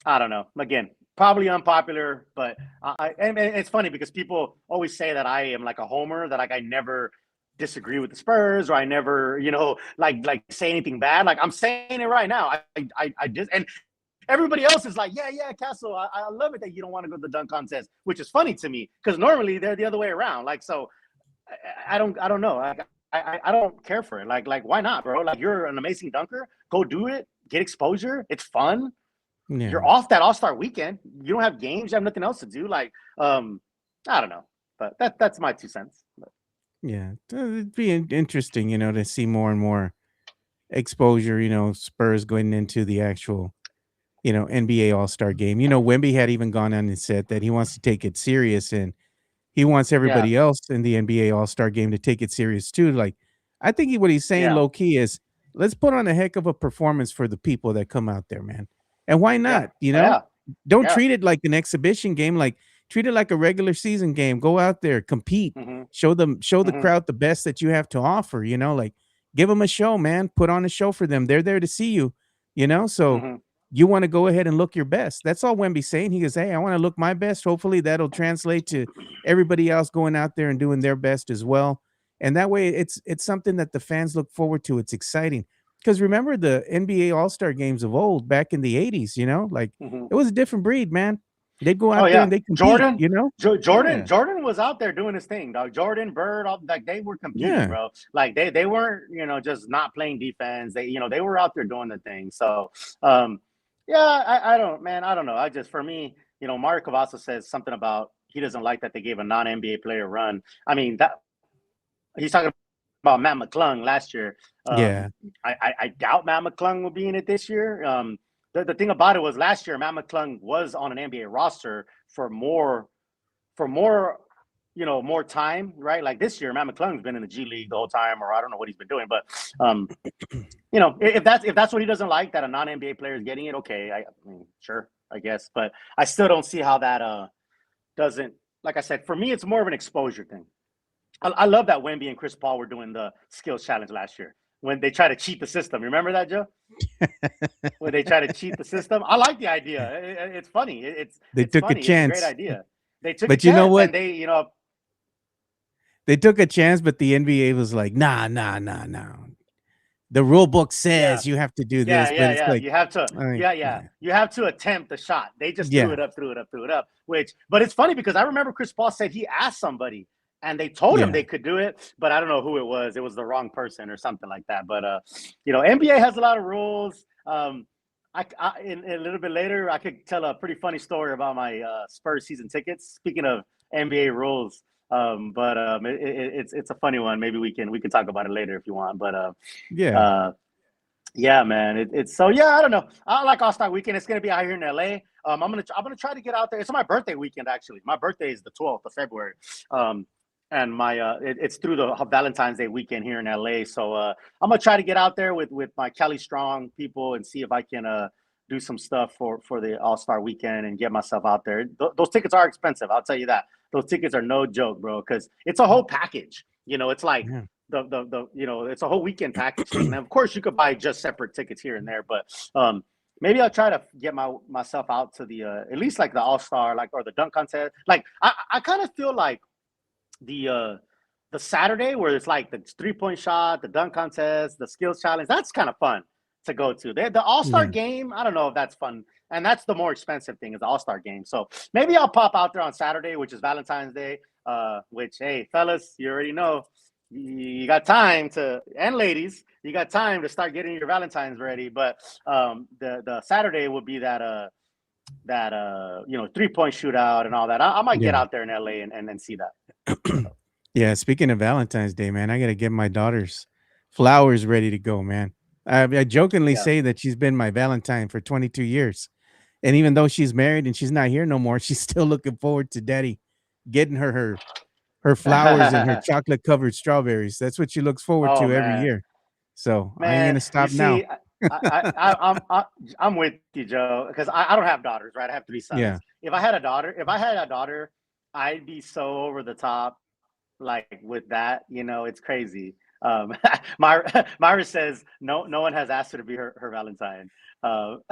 I don't know. Again, probably unpopular, but and it's funny because people always say that I am like a homer, that like I never disagree with the Spurs or I never, like say anything bad. Like, I'm saying it right now. I just, and everybody else is like, yeah, Castle, I love it that you don't want to go to the dunk contest, which is funny to me because normally they're the other way around. Like, so I don't know. I don't care for it. Like why not, bro? Like, you're an amazing dunker. Go do it. Get exposure. It's fun. Yeah. You're off that All-Star Weekend. You don't have games. You have nothing else to do. Like, I don't know, but that's my 2 cents. But, Yeah. It'd be interesting, to see more and more exposure, Spurs going into the actual, NBA All-Star game. Wemby had even gone on and said that he wants to take it serious and he wants yeah, everybody else in the NBA All-Star game to take it serious too. Like, I think what he's saying yeah, low key is let's put on a heck of a performance for the people that come out there, man. And why yeah, not? oh, yeah, Don't yeah. treat it like an exhibition game, like treat it like a regular season game. Go out there, compete, Mm-hmm, show the mm-hmm, crowd the best that you have to offer, like give them a show, man. Put on a show for them. They're there to see you. So mm-hmm. you want to go ahead and look your best. That's all Wemby's saying. He goes, hey, I want to look my best. Hopefully that'll translate to everybody else going out there and doing their best as well. And that way it's something that the fans look forward to. It's exciting. Because remember the NBA All-Star games of old back in the 80s, like Mm-hmm. it was a different breed, man. They'd go Oh out there yeah, and they compete. Jordan Yeah. Jordan was out there doing his thing, dog. Jordan, Bird, all, like, they were competing, Yeah. bro. Like, they weren't, just not playing defense. They were out there doing the thing. So yeah, I don't, man, I don't know. I just, for me, Mario Cavazza says something about he doesn't like that they gave a non-NBA player a run. I mean, that he's talking about Matt McClung last year. Yeah. I doubt Matt McClung will be in it this year. the thing about it was last year, Matt McClung was on an NBA roster for more, more time, right? Like this year, Matt McClung's been in the G League the whole time, or I don't know what he's been doing, but if that's what he doesn't like, that a non-NBA player is getting it, okay, I mean, sure, I guess, but I still don't see how that doesn't. Like I said, for me, it's more of an exposure thing. I love that Wemby and Chris Paul were doing the skills challenge last year when they try to cheat the system. Remember that, Joe? When they try to cheat the system, I like the idea. It's funny. They it's took funny. a chance. It's a great idea. They took but a chance, you know what? And they took a chance, but the NBA was like, nah. The rule book says you have to do this. But it's like, you have to, you have to attempt the shot. They just threw it up. But it's funny because I remember Chris Paul said he asked somebody, and they told him they could do it, but I don't know who it was. It was the wrong person or something like that. But NBA has a lot of rules. In a little bit later, I could tell a pretty funny story about my Spurs season tickets. Speaking of NBA rules, it's a funny one. Maybe we can talk about it later if you want. But man, it's so I don't know. I like All-Star Weekend. It's gonna be out here in LA. I'm gonna try to get out there. It's my birthday weekend actually. My birthday is the 12th of February. And my it's through the Valentine's Day weekend here in LA. So I'm gonna try to get out there with my Cali Strong people and see if I can do some stuff for the All-Star Weekend and get myself out there. Those tickets are expensive, I'll tell you that. Those tickets are no joke, bro, because it's a whole package. It's like the it's a whole weekend package thing. And of course you could buy just separate tickets here and there, but maybe I'll try to get myself out to the at least like the All-Star, like, or the dunk contest. Like I kind of feel like the Saturday where it's like the 3-point shot, the dunk contest, the skills challenge, that's kind of fun to go to. The All-Star game, I don't know if that's fun. And that's the more expensive thing, is the All-Star game. So maybe I'll pop out there on Saturday, which is Valentine's Day, which, hey, fellas, you already know, you got time to, and ladies, you got time to start getting your Valentines ready. But the Saturday will be that 3-point shootout and all that. I might get out there in LA and see that. Yeah, speaking of Valentine's Day, man, I got to get my daughter's flowers ready to go, man. I jokingly say that she's been my Valentine for 22 years. And even though she's married and she's not here no more, she's still looking forward to Daddy getting her flowers and her chocolate-covered strawberries. That's what she looks forward to every year. So I ain't going to stop now. I'm with you, Joe, because I don't have daughters, right? I have 3 sons. Yeah. If I had a daughter, I'd be so over the top, like with that. It's crazy. Myra says no one has asked her to be her Valentine. Or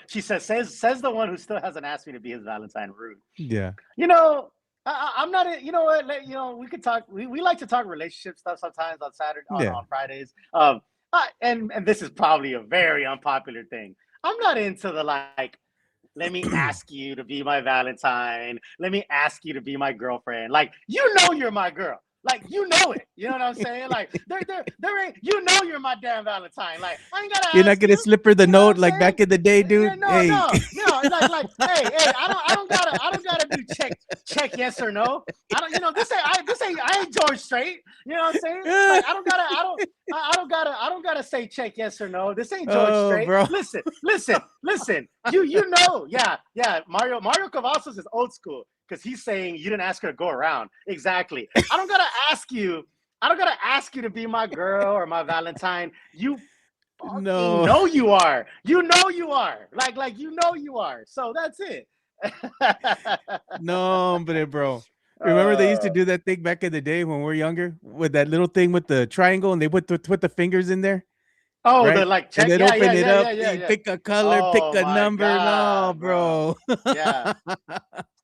she says the one who still hasn't asked me to be his Valentine. Rude. Yeah. I'm not. You know what? We could talk. We like to talk relationship stuff sometimes on Saturday on Fridays. And this is probably a very unpopular thing. I'm not into the like, let me ask you to be my Valentine. Let me ask you to be my girlfriend. Like, you're my girl. Like, you know it. You know what I'm saying? Like, there ain't, you're my damn Valentine. Like, I ain't gotta. You're not gonna slip her the note like back in the day, dude. Yeah, no. Like, hey, I don't gotta do check yes or no. I ain't George Strait. You know what I'm saying? Like, I don't gotta say check yes or no. This ain't George Strait. Bro. Listen. You know, yeah. Mario Cavazos is old school, because he's saying you didn't ask her to go around. Exactly. I don't gotta ask you to be my girl or my Valentine. You know you are. You know you are. Like you know you are. So that's it. No, but bro. Remember they used to do that thing back in the day when we were younger, with that little thing with the triangle, and they put the fingers in there. Oh, right? The like check. And then open it up. You pick a color, pick a number. God, no, bro.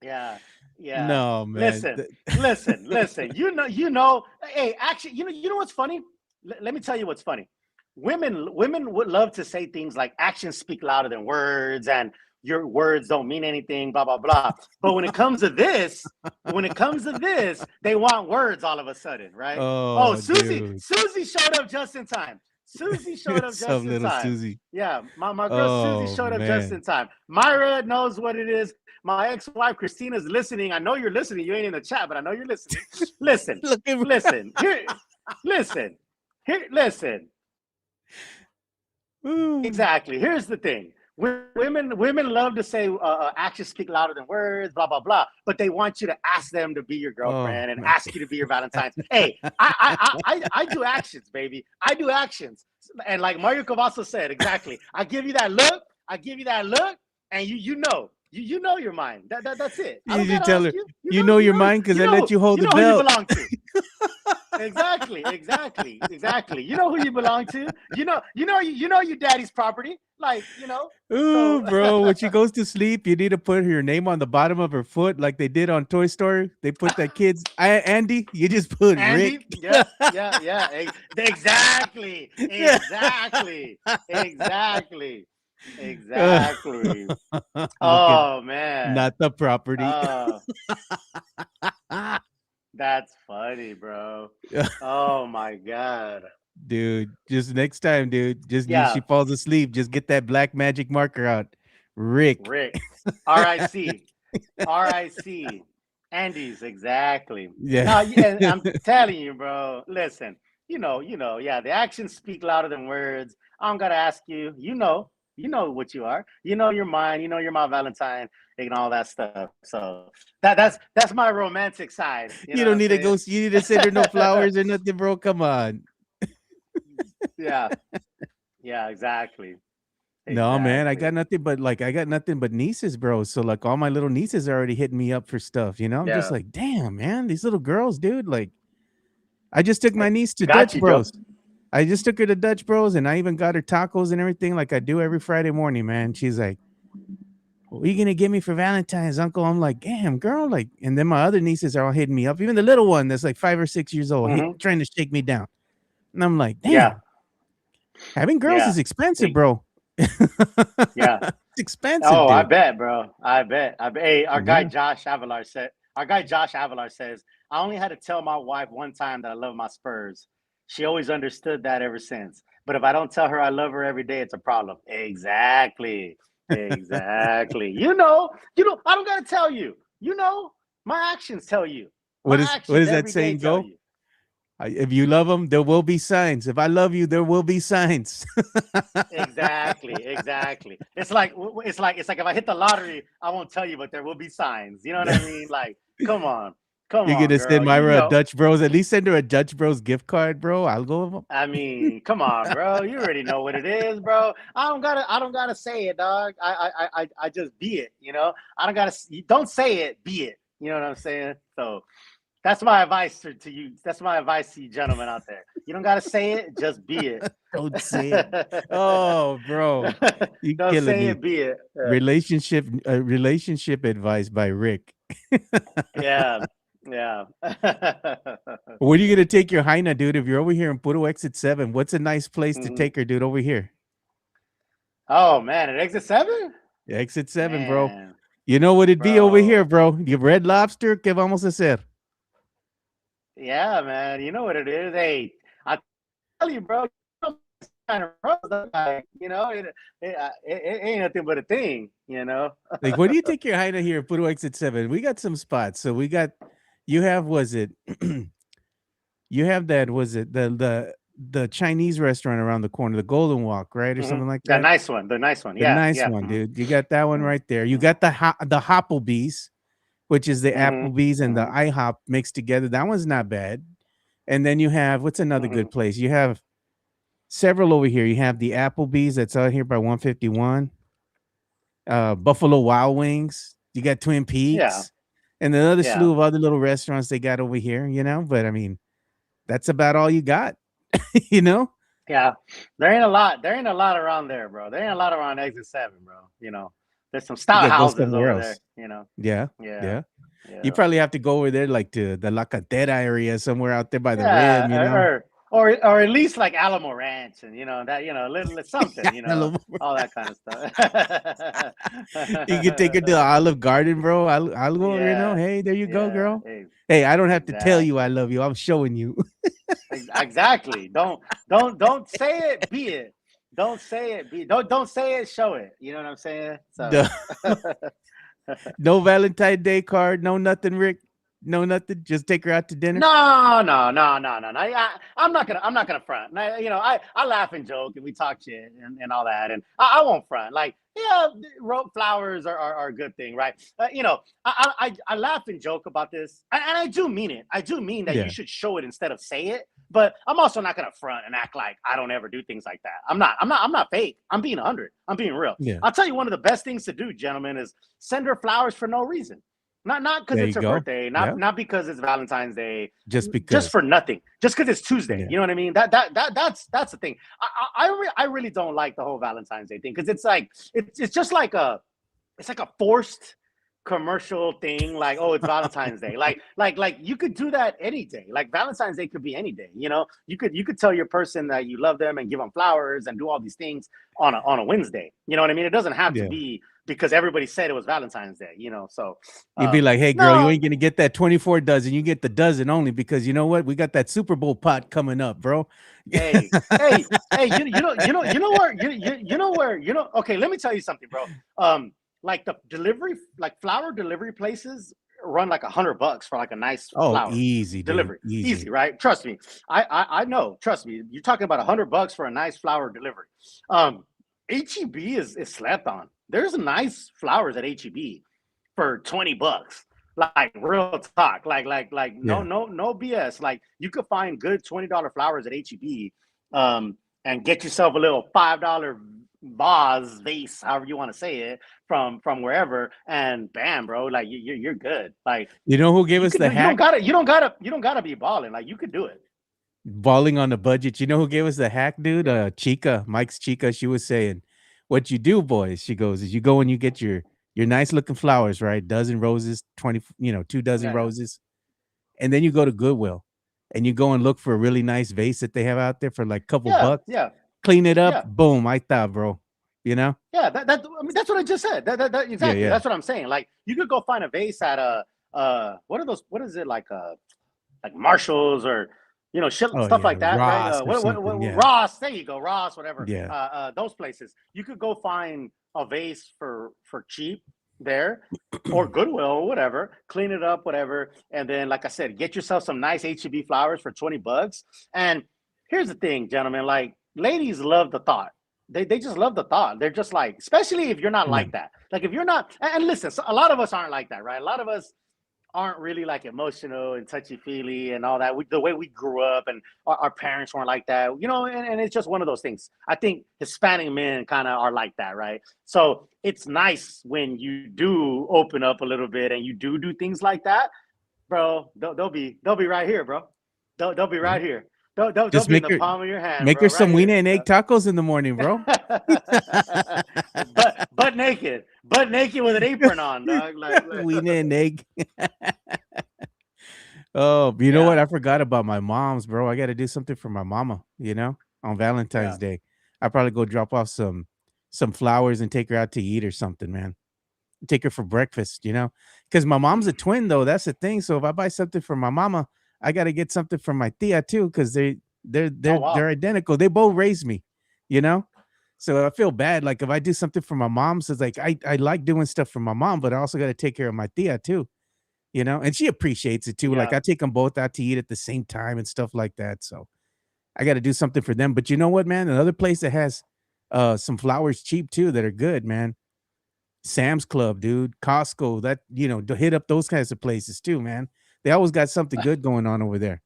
Yeah. No, man. Listen. You know. Hey, actually, you know what's funny? Let me tell you what's funny. Women would love to say things like actions speak louder than words, and your words don't mean anything, blah blah blah. But when it comes to this, they want words all of a sudden, right? Oh, Susie showed up just in time. Susie. Yeah, my girl Susie showed up just in time. Myra knows what it is. My ex-wife Christina's listening. I know you're listening. You ain't in the chat, but I know you're listening. Listen. Listen. Exactly. Here's the thing. women love to say actions speak louder than words, blah blah blah. But they want you to ask them to be your girlfriend and man. ask you to be your Valentine's. Hey, I do actions, baby. I do actions, and like Mario Cavasso said, exactly. I give you that look, and you know you're mine. That's it. I You don't just gotta tell her, ask you know you're mine because I let you hold the who you belt. belong to. Exactly. You know who you belong to. You know your daddy's property. Like, Ooh, So bro, when she goes to sleep, you need to put her name on the bottom of her foot like they did on Toy Story. They put that kid's Andy, you just put Andy, Rick. yeah. Exactly. Looking Oh man. not the property. Oh, that's funny, bro. Oh my god. Dude, just next time, dude, just Yeah. she falls asleep, just get that black magic marker out. Rick. RIC. RIC. Andy's, exactly. Yeah. No, and I'm telling you, bro. Listen, yeah, the actions speak louder than words. I don't gotta ask you. You know what you are. You know you're mine. You know you're my Valentine, and all that stuff. So that's my romantic side. You don't need to go. You need to send her no flowers or nothing, bro. Come on. Yeah. Yeah, exactly. No, man, I got Exactly. nothing but nieces, bro. So like all my little nieces are already hitting me up for stuff, you know? I'm just Yeah. like, damn, man, these little girls, dude. Like, I just took my niece to Got Dutch you, Joe. Bros. I just took her to Dutch Bros and I even got her tacos and everything like I do every Friday morning, man. She's like, what are you gonna give me for Valentine's, Uncle? I'm like, damn, girl. Like, and then my other nieces are all hitting me up. Even the little one that's like 5 or 6 years old, Mhm. trying to shake me down. And I'm like, damn, Yeah. having girls Yeah. is expensive, bro. Yeah. It's expensive, Oh, I dude. bet, bro. I bet. Hey, our guy Yeah. Josh Avalar says, I only had to tell my wife one time that I love my Spurs. She always understood that ever since. But if I don't tell her I love her every day, it's a problem. Exactly. Exactly. I don't gotta tell you. My actions tell you. What My is actions that every day saying tell go? you. If you love them, there will be signs. If I love you, there will be signs. Exactly. It's like if I hit the lottery, I won't tell you, but there will be signs. You know what I mean? Like, come on, You're gonna send girl. Myra a Dutch Bros. At least send her a Dutch Bros gift card, bro. I'll go with them. I mean, come on, bro. You already know what it is, bro. I don't gotta say it, dog. I just be it. I don't gotta. Don't say it, be it. You know what I'm saying? So that's my advice to you. That's my advice to you, gentlemen out there. You don't gotta say it, just be it. Don't say it. Oh, bro, you Don't killing say me. it, be it. Relationship advice by Rick. Yeah. Yeah. Where are you gonna take your Heina, dude? If you're over here in Puro Exit 7, what's a nice place to Mhm. take her, dude? Over here, Oh man, at exit 7? Exit 7, bro. Man, You know what it'd be over here, bro. bro. Your Red Lobster. ¿Qué vamos a hacer? Yeah, man. You know what it is. Hey, I tell you, bro. Kind of rough, like, it ain't nothing but a thing. Like, where do you take your Heina here, Puro Exit 7? We got some spots. So we got, you have, was it, you have that, was it the Chinese restaurant around the corner, the Golden Walk, right? Or something like The that? nice one. The nice one. The Yeah. nice Yeah. one, Mhm. dude. You got that one Mhm. right there. You got the Hopplebee's, which is the Mhm. Applebee's and the Mhm. IHOP mixed together. That one's not bad. And then you have, what's another good Mhm. place? You have several over here. You have the Applebee's that's out here by 151. Buffalo Wild Wings. You got Twin Yeah. Peaks, and another Yeah. slew of other little restaurants they got over here. But I mean, that's about all you got. you know, Yeah. There ain't a lot. There ain't a lot around there, bro. There ain't a lot around exit 7, bro. There's some you stout gotta go houses somewhere over there. else. Yeah, Yeah. yeah. You Yeah. probably have to go over there, like to the La Cantera area, somewhere out there by the Yeah, rim. You know, or at least like Alamo Ranch and that little something, Hello. all that kind of stuff. You can take her to the Olive Garden, bro. I'll go. Yeah, Hey, there you go, yeah, girl. Hey, I don't have to tell you I exactly, love you. I'm showing you. exactly. Don't say it, be it. Don't say it, be don't say it, show it. You know what I'm saying? So No, no Valentine's Day card, no nothing, Rick. No, nothing. Just take her out to dinner. No. I'm not gonna front. I laugh and joke and we talk shit and all that, and I won't front. Like, yeah, flowers are a good thing, right? I laugh and joke about this, and I do mean it. I do mean that Yeah. you should show it instead of say it. But I'm also not gonna front and act like I don't ever do things like that. I'm not fake. I'm being 100. I'm being real. Yeah. I'll tell you, one of the best things to do, gentlemen, is send her flowers for no reason. Not because There it's you her go. birthday, Yeah. not because it's Valentine's Day, Just because. just for nothing, just because it's Tuesday. Yeah. You know what I mean? That's the thing. I really don't like the whole Valentine's Day thing, because it's like it's just like a forced commercial thing. Like, oh, it's Valentine's Day. Like you could do that any day. Like, Valentine's Day could be any day. You could tell your person that you love them and give them flowers and do all these things on a Wednesday. You know what I mean? It doesn't have to be because everybody said it was Valentine's Day. So You'd be like, hey, girl, no. you ain't gonna get that 24 dozen. You get the dozen only because you know what? We got that Super Bowl pot coming up, bro. Hey, you know where. Okay, let me tell you something, bro. Like the delivery, like flower delivery places run like $100 for like a nice flower easy delivery. dude. Easy, right? Trust me. I know. Trust me. You're talking about $100 for a nice flower delivery. HEB is slept on. There's nice flowers at HEB for $20. Like, real talk. Like no BS. Like, you could find good $20 flowers at HEB, and get yourself a little $5 vase, however you want to say it, from wherever, and bam, bro, like you're good. Like, You know who gave us the hack? You don't gotta be balling. Like, you could do it. Balling on the budget. You know who gave us the hack, dude? Chica, Mike's Chica. She was saying, what you do, boys, she goes, is you go and you get your nice looking flowers, right? Dozen roses, 20, 2 dozen roses. And then you go to Goodwill and you go and look for a really nice vase that they have out there for like a couple bucks. Yeah. Clean it up. Yeah. Boom. I thought, bro. Yeah, that's what I just said. That exactly. Yeah. That's what I'm saying. Like, you could go find a vase at what is it, like Marshalls or stuff like that, Ross, right? Ross, there you go, Ross, whatever. Yeah. Those places. You could go find a vase for cheap there, or Goodwill or whatever, clean it up, whatever. And then, like I said, get yourself some nice HEB flowers for $20. And here's the thing, gentlemen, like, ladies love the thought. They just love the thought. They're just like, especially if you're not like that. Like, if you're not, and listen, so a lot of us aren't like that, right? A lot of us aren't really like emotional and touchy-feely and all that. The way we grew up, and our parents weren't like that, and it's just one of those things. I think Hispanic men kind of are like that, right? So it's nice when you do open up a little bit and you do things like that, bro. They'll be right here, bro. They'll be right here. They'll be in the palm of your hand. Make bro, her some right wiener and egg tacos in the morning, bro. butt naked with an apron on, dog. Like, Wiener and egg. Oh, you know what? I forgot about my mom's, bro. I got to do something for my mama, on Valentine's Day. I probably go drop off some flowers and take her out to eat or something, man. Take her for breakfast, because my mom's a twin, though. That's the thing. So if I buy something for my mama, I got to get something for my tia too, because they're identical. They both raised me, So I feel bad. Like, if I do something for my mom, so it's like I like doing stuff for my mom, but I also got to take care of my tia too, and she appreciates it too. Like, I take them both out to eat at the same time and stuff like that. So I got to do something for them. But you know what, man? Another place that has some flowers cheap too that are good, man. Sam's Club, dude. Costco. That to hit up those kinds of places too, man. They always got something good going on over there.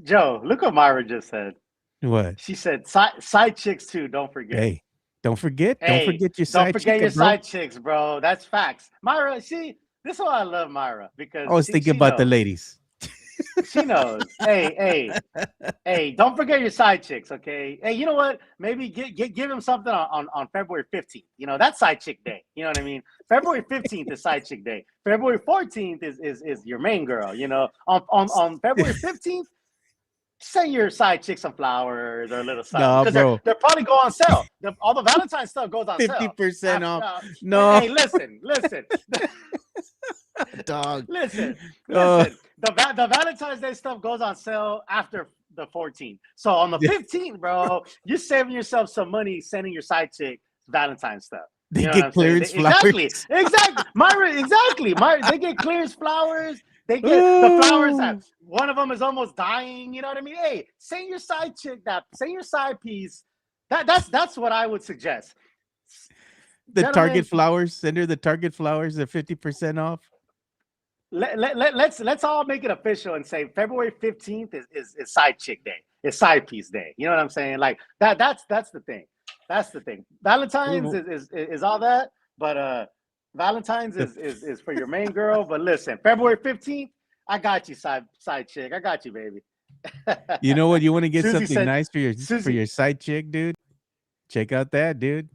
Joe, look what Myra just said. What? She said side chicks too. Don't forget. Hey, don't forget. Hey, don't forget your side. Don't forget your bro. side chicks, bro. That's facts. Myra, this is why I love Myra, because I was thinking about the ladies. She knows. Hey, don't forget your side chicks, okay? Hey, you know what? Maybe give him something on February 15th. That's side chick day. You know what I mean? February 15th is side chick day. February 14th is your main girl, On February 15th, send your side chick some flowers or a little something. Because they'll probably go on sale. All the Valentine's stuff goes on 50% sale. off. No. Hey, listen. Dog. Listen. The Valentine's Day stuff goes on sale after the 14th. So on the 15th, bro, you're saving yourself some money sending your side chick Valentine's stuff. They get clearance flowers. Exactly. Myra, exactly. They get clearance flowers. They get the flowers Ooh. that one of them is almost dying. You know what I mean? Hey, send your side chick that. Send your side piece. That's what I would suggest. The Gentlemen, Target flowers. Send her the Target flowers at 50% off. let's all make it official and say February 15th is side chick day. It's side piece day. You know what I'm saying? Like that's the thing. That's the thing. Valentine's is all that, but Valentine's is for your main girl. But listen, February 15th, I got you, side chick. I got you, baby. You know what? You want to get Susie something said- nice for Susie- your side chick, dude? Check out that, dude.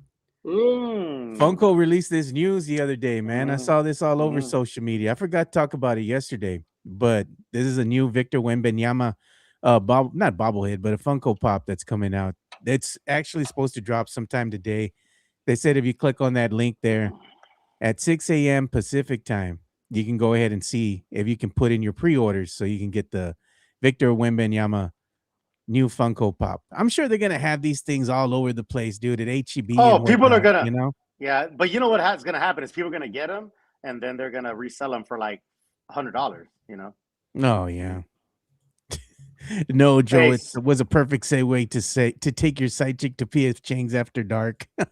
Mm. Funko released this news the other day, man. I Mm. saw this all over Mm. social media. I forgot to talk about it yesterday, but this is a new Victor Wembanyama, not bobblehead, but a Funko Pop that's coming out. It's actually supposed to drop sometime today. They said if you click on that link there at 6 a.m. Pacific time, you can go ahead and see if you can put in your pre-orders so you can get the Victor Wembanyama new Funko Pop. I'm sure they're gonna have these things all over the place, dude. At HEB. Oh, and people are whatnot, gonna, you know. yeah. But you know what's gonna happen is people are gonna get them and then they're gonna resell them for like $100. You know. Oh yeah. No, Joe, Hey, it was a perfect segue to take your side chick to PF Chang's after dark. that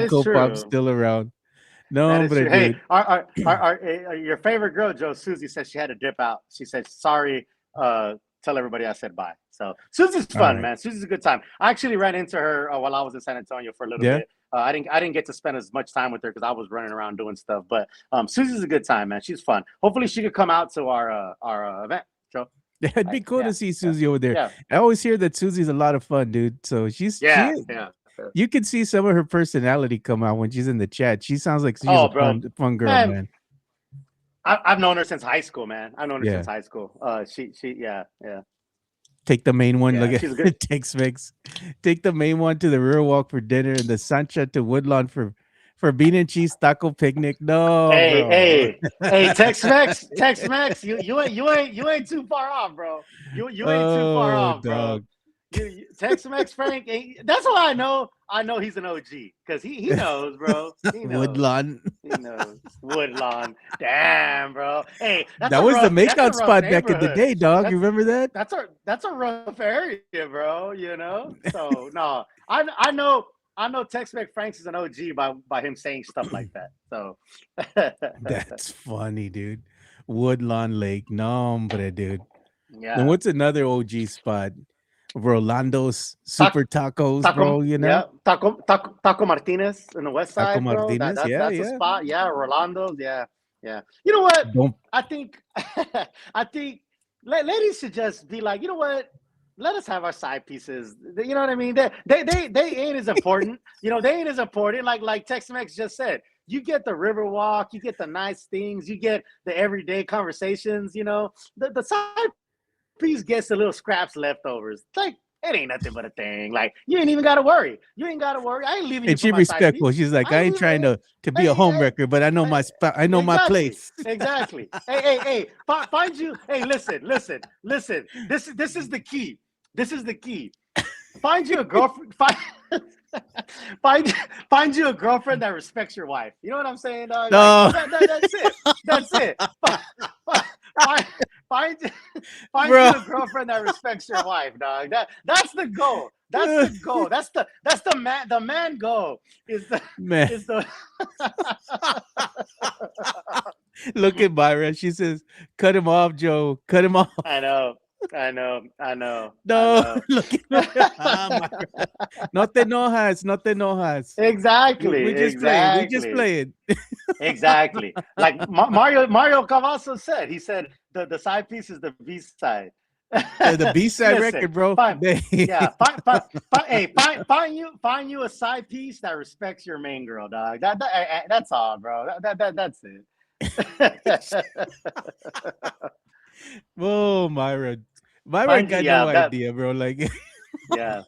is Funko true. Pop's still around. No, That is but true. Hey, dude, your favorite girl, Joe, Susie, said she had to dip out. She said, sorry, tell everybody I said bye. So Susie's fun, right. man. Susie's a good time. I actually ran into her while I was in San Antonio for a little Yeah? bit. I didn't get to spend as much time with her because I was running around doing stuff. But Susie's a good time, man. She's fun. Hopefully she could come out to our event, Joe. yeah, it'd be cool Yeah, to see Susie over there. Yeah, I always hear that Susie's a lot of fun, dude. So yeah, she yeah. you can see some of her personality come out when she's in the chat. She sounds like she's Oh, a bro. fun girl, Man, man. I've known her since high school, man. I've known her Yeah. since high school. Yeah. Take the main one. Yeah, Look she's a at good- Tex-Mex. Take the main one to the Riverwalk for dinner and the Sancha to Woodlawn for bean and cheese taco picnic. No, Hey, bro. hey, Tex-Mex, you ain't too far off, bro. You ain't too far off, bro. dog. Tex-Mex Frank, that's why I know he's an OG because he knows, bro. He knows. Woodlawn. He knows. Woodlawn. Damn, bro. Hey, that's That a was rough, the that's a makeout rough spot back in the neighborhood. day, dog. You remember that? That's a rough area, bro. You know. So no, I know Tex-Mex Franks is an OG by him saying stuff like that. So That's funny, dude. Woodlawn Lake. No, hombre, dude. yeah. And what's another OG spot? Rolando's Super Tacos, bro. You know, yeah, Taco Martinez in the West Taco Side, bro. Martinez, That's yeah, a yeah. spot. Yeah, Rolando's. Yeah. You know what? Don't I think ladies should just be like, you know what? Let us have our side pieces. You know what I mean? They ain't as important. You know, they ain't as important. Like Tex-Mex just said, you get the river walk, you get the nice things, you get the everyday conversations. You know, the side piece gets the little scraps leftovers. It's like it ain't nothing but a thing. Like you ain't even gotta worry. You ain't gotta worry. I ain't leaving you. and for she my side respectful. piece. She's like, I ain't trying to be a Hey, homewrecker, but I know my spot. I know my Exactly. place. Exactly. Hey, find you. Hey, listen. This is the key. This is the key. Find you a girlfriend. Find you a girlfriend that respects your wife. You know what I'm saying? Dog? No. That's it. That's it. Find Bro. you a girlfriend that respects your wife, dog. That's the goal. That's the goal. That's the man goal. Is the Man, is the look at Myra. She says, cut him off, Joe. Cut him off. I know. No, I know. look at Myra. No te enojas. No te enojas. Exactly. We just playing. We just playing. Exactly. Like Mario Cavasso said. He said the side piece is the B side. The B-side Listen, record, bro. Yeah. Find you a side piece that respects your main girl, dog. That's all, bro. That's it. Oh, Myra. Myra got no idea, bro. Like, yeah.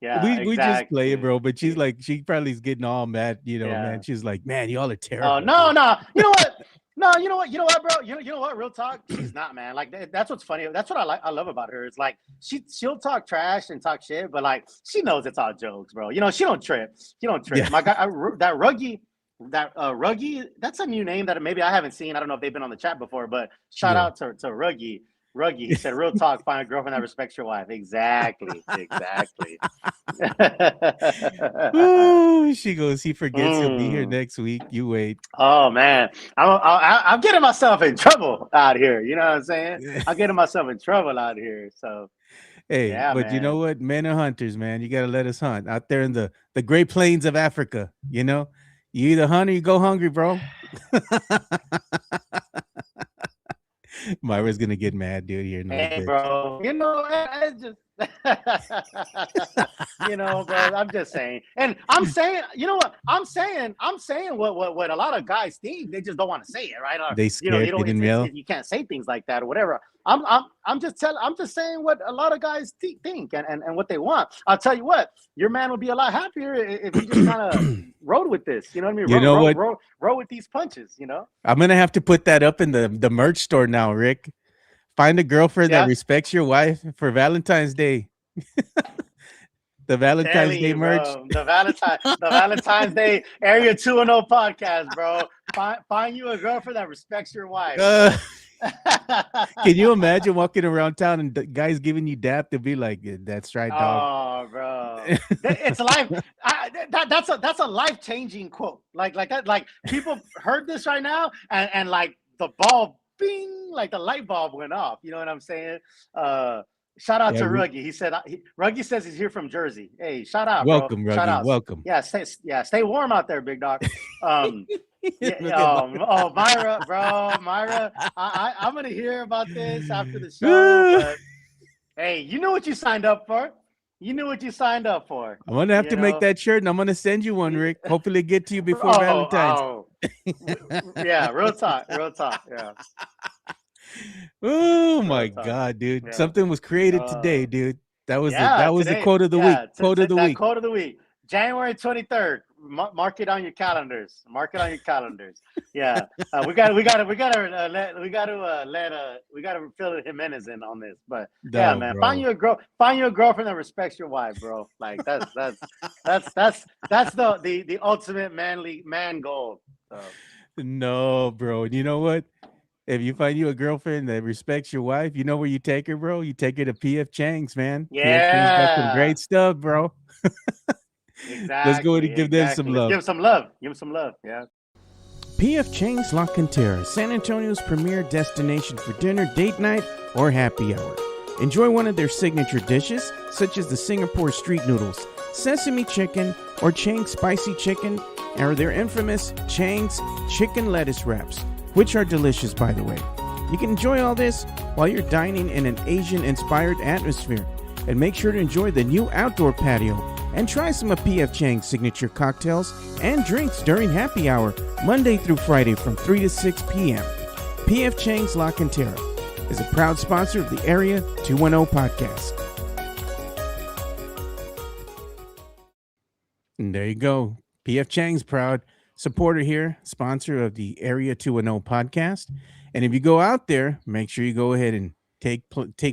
Yeah. we just play it, exactly. bro. But she's like, she probably is getting all mad, Yeah. man. She's like, man, y'all are terrible. Oh no, dude." no. You know what? No, you know what, bro? You know what? Real talk. She's not, man. Like that's what's funny. That's what I love about her. It's like she'll talk trash and talk shit, but like she knows it's all jokes, bro. You know she don't trip. She don't trip. Yeah. My guy, that that Ruggy, that's a new name that maybe I haven't seen. I don't know if they've been on the chat before, but shout Yeah. out to Ruggy. Ruggy, he said, "Real talk, find a girlfriend that respects your wife." Exactly, exactly. Oh, she goes, he forgets he'll be here Mm. next week. You wait. Oh man, I'm getting myself in trouble out here. You know what I'm saying? I'm getting myself in trouble out here. So Hey, yeah, but you know man. what? Men are hunters, man. You got to let us hunt out there in the Great Plains of Africa. You know, you either hunt or you go hungry, bro. Myra's gonna get mad, dude, here in a little Hey, bit. bro. You know, I just, you know, bro. I'm just saying, and I'm saying, you know what? I'm saying what a lot of guys think. They just don't want to say it, right? Or They you know, scared, they didn't you can't say things like that or whatever. I'm just saying what a lot of guys think and what they want. I'll tell you what, your man would be a lot happier if he just kind of rode with this. You know what I mean? You know what? Roll with these punches. You know? I'm gonna have to put that up in the merch store now, Rick. Find a girlfriend that Yeah. respects your wife for Valentine's Day. The Valentine's Telling Day you, merch. bro. The Valentine's Day Area 210 podcast, bro. Find you a girlfriend that respects your wife. Can you imagine walking around town and guys giving you dap to be like, "Yeah, that's right, dog." Oh, bro. It's life. That's a life-changing quote. Like that. Like people heard this right now, and like the bulb, bing, like the light bulb went off. You know what I'm saying? Shout out Yeah, to Ruggy. He said Ruggy says he's here from Jersey. Hey, shout out, welcome, bro. Shout Ruggy. out. Welcome. Yeah, stay warm out there, big dog. Yeah, Look at Myra, bro, Myra. I'm gonna hear about this after the show, but hey, you know what you signed up for. You knew what you signed up for. I'm gonna have you to make know? that shirt, and I'm gonna send you one, Rick. Hopefully, get to you before Oh, Valentine's. oh. Yeah, real talk, yeah. Oh my talk. God, dude! Yeah. Something was created today, dude. That was the today. quote of the week. Quote of the that week. Quote of the week. January 23rd. Mark it on your calendars. Yeah, we got to fill Jimenez in on this. But yeah, No, man, bro. find you a girlfriend that respects your wife, bro. Like that's the ultimate man goal. So. No, bro. And you know what? If you find you a girlfriend that respects your wife, you know where you take her, bro? You take her to PF Chang's, man. PF Chang's got some great stuff, bro. Exactly. Let's go ahead and give them some love. Give them some love. Yeah. PF Chang's La Cantera, San Antonio's premier destination for dinner, date night, or happy hour. Enjoy one of their signature dishes, such as the Singapore street noodles, sesame chicken, or Chang's spicy chicken, or their infamous Chang's chicken lettuce wraps, which are delicious, by the way. You can enjoy all this while you're dining in an Asian-inspired atmosphere. And make sure to enjoy the new outdoor patio and try some of PF Chang's signature cocktails and drinks during happy hour, Monday through Friday from 3 to 6 p.m. PF Chang's La Cantera is a proud sponsor of the Area 210 podcast. And there you go. PF Chang's proud supporter here, sponsor of the Area 210 podcast. And if you go out there, make sure you go ahead and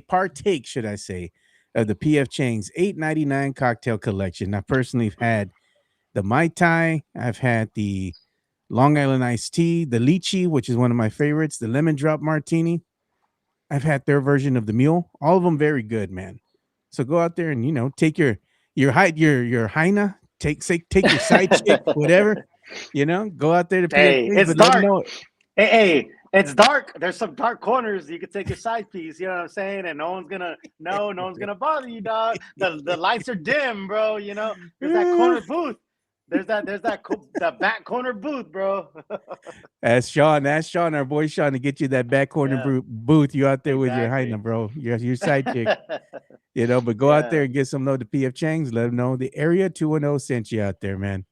partake, should I say, of the PF Chang's $8.99 cocktail collection. I personally have had the Mai Tai, I've had the Long Island iced tea, the lychee, which is one of my favorites, the lemon drop martini. I've had their version of the mule. All of them very good, man. So go out there and take your Heina, take your side chick, whatever. Go out there to PF Chang's, it's dark. Hey, it's dark. There's some dark corners. You can take your side piece. You know what I'm saying? And no one's gonna bother you, dog. The lights are dim, bro. There's that corner booth. There's that back corner booth, bro. Ask Sean, our boy Sean, to get you that back corner booth. You out there with your Heina, bro. Your side chick. But go out there and get some love to PF Chang's. Let them know the Area 210 sent you out there, man.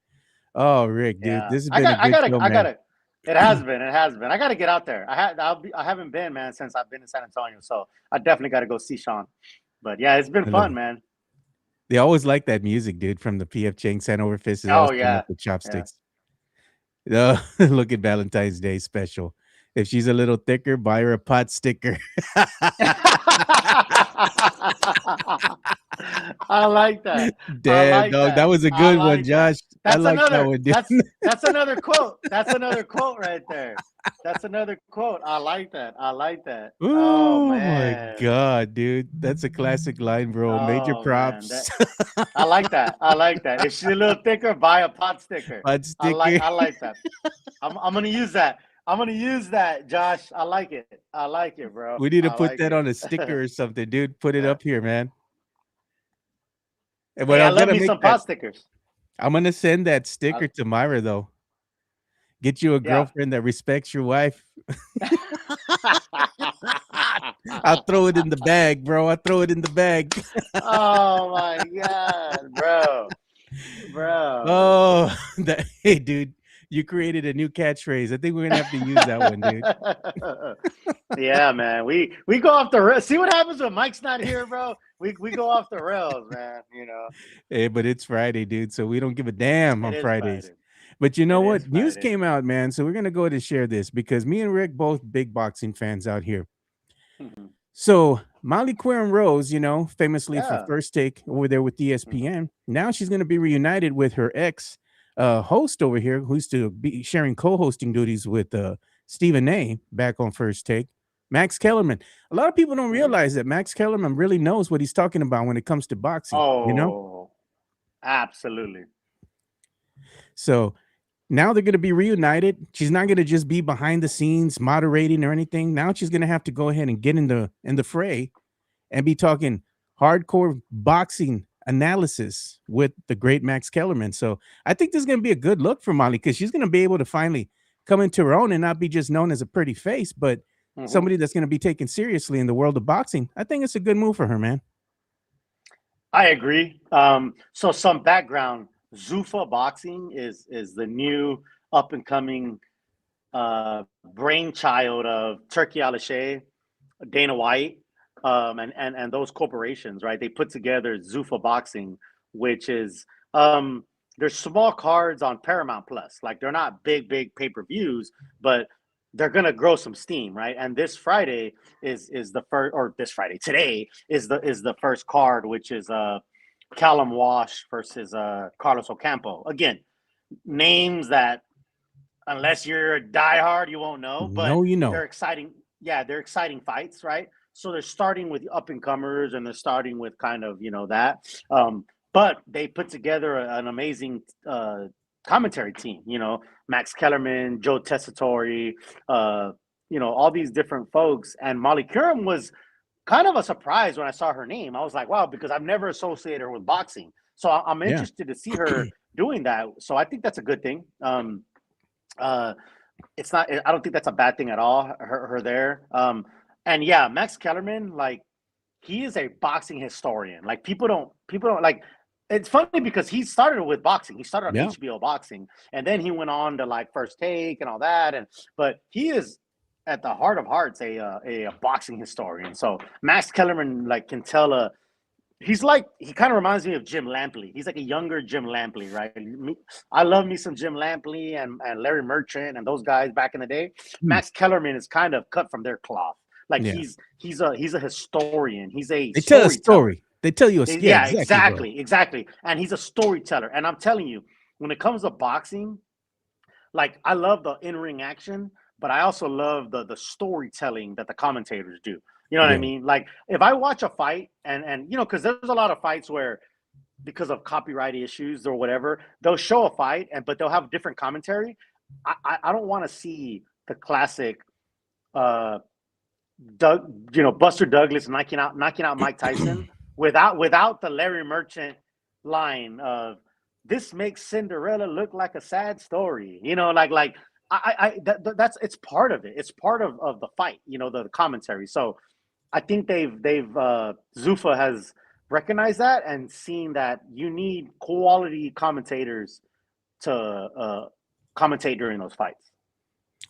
Oh, Rick, dude, this has been a good show, man. It has been. I got to get out there. I haven't been, man, since I've been in San Antonio. So I definitely got to go see Sean. But yeah, it's been fun, man. They always like that music, dude, from the PF Chang San Over Fist. Oh yeah, the chopsticks. Yeah. Look at Valentine's Day special. If she's a little thicker, buy her a pot sticker. I like that. I Damn, like dog, that that. was a I good one, like that. Josh. I like that one, dude. That's another quote. That's another quote right there. That's another quote. I like that. I like that. Oh Oh my man. god, dude, that's a classic line, bro. Major Oh man. props. I like that. I like that. If she's a little thicker, buy a pot sticker. Bud sticker. I like that. I'm gonna use that. I'm gonna use that, Josh. I like it. I like it, bro. We need to I put like that it. on a sticker or something, dude. Put it up here, man. And Hey, but I I'm love gonna me make some that. pot stickers. I'm gonna send that sticker to Myra though. Get you a Yeah. girlfriend that respects your wife. I'll throw it in the bag, bro. I'll throw it in the bag. Oh my god, bro. Oh, hey, dude, you created a new catchphrase. I think we're gonna have to use that one, dude. Yeah, man. We go off the rails. See what happens when Mike's not here, bro? We go off the rails, man. Hey, but it's Friday, dude, so we don't give a damn It on is Fridays. Friday. But you know It what? is News Friday. came out, man. So we're gonna go ahead and share this because me and Rick both big boxing fans out here. Mhm. So Molly Querim Rose, famously for Yeah. First Take over there with ESPN. Now she's going to be reunited with her ex host over here, who's to be sharing co-hosting duties with Stephen A. back on First Take. Max Kellerman. A lot of people don't Mhm. realize that Max Kellerman really knows what he's talking about when it comes to boxing. Oh, absolutely. So now they're going to be reunited. She's not going to just be behind the scenes moderating or anything. Now she's going to have to go ahead and get in the fray and be talking hardcore boxing analysis with the great Max Kellerman. So I think this is going to be a good look for Molly because she's going to be able to finally come into her own and not be just known as a pretty face, but Mhm. somebody that's going to be taken seriously in the world of boxing. I think it's a good move for her, man. I agree. So some background. Zuffa Boxing is the new up and coming brainchild of Turkey Al-Sheh, Dana White, and those corporations, right? They put together Zuffa Boxing, which is there's small cards on Paramount Plus. Like they're not big pay-per-views, but they're gonna grow some steam, right? And this Friday is the first, or this Friday today is the first card, which is Callum Walsh versus Carlos Ocampo. Again, names that unless you're a diehard, you won't know, but they're exciting. Yeah, they're exciting fights, right? So they're starting with up and comers, and they're starting with kind of that. But they put together an amazing commentary team. Max Kellerman, Joe Tessitore, all these different folks, and Molly Querim was kind of a surprise when I saw her name. I was like, wow, because I've never associated her with boxing. So I'm interested to see her doing that. So I think that's a good thing. It's not. I don't think that's a bad thing at all. Her there. And yeah, Max Kellerman, like he is a boxing historian. Like people don't like. It's funny because he started with boxing. He started on HBO boxing, and then he went on to like First Take and all that. But he is at the heart of hearts a boxing historian. So Max Kellerman like can tell he kind of reminds me of Jim Lampley. He's like a younger Jim Lampley, right? I love me some Jim Lampley and Larry Merchant and those guys back in the day. Max Kellerman is kind of cut from their cloth. Like he's a historian. He's a They tell a story. They tell you a story. Yeah, exactly. And he's a storyteller. And I'm telling you, when it comes to boxing, like I love the in-ring action, but I also love the storytelling that the commentators do. You know what I mean? Like if I watch a fight and because there's a lot of fights where because of copyright issues or whatever, they'll show a fight but they'll have different commentary. I don't want to see the classic Buster Douglas knocking out Mike Tyson without the Larry Merchant line of this makes Cinderella look like a sad story. That's it's part of it. It's part of the fight, the commentary. So I think they've Zuffa has recognized that and seen that you need quality commentators to commentate during those fights.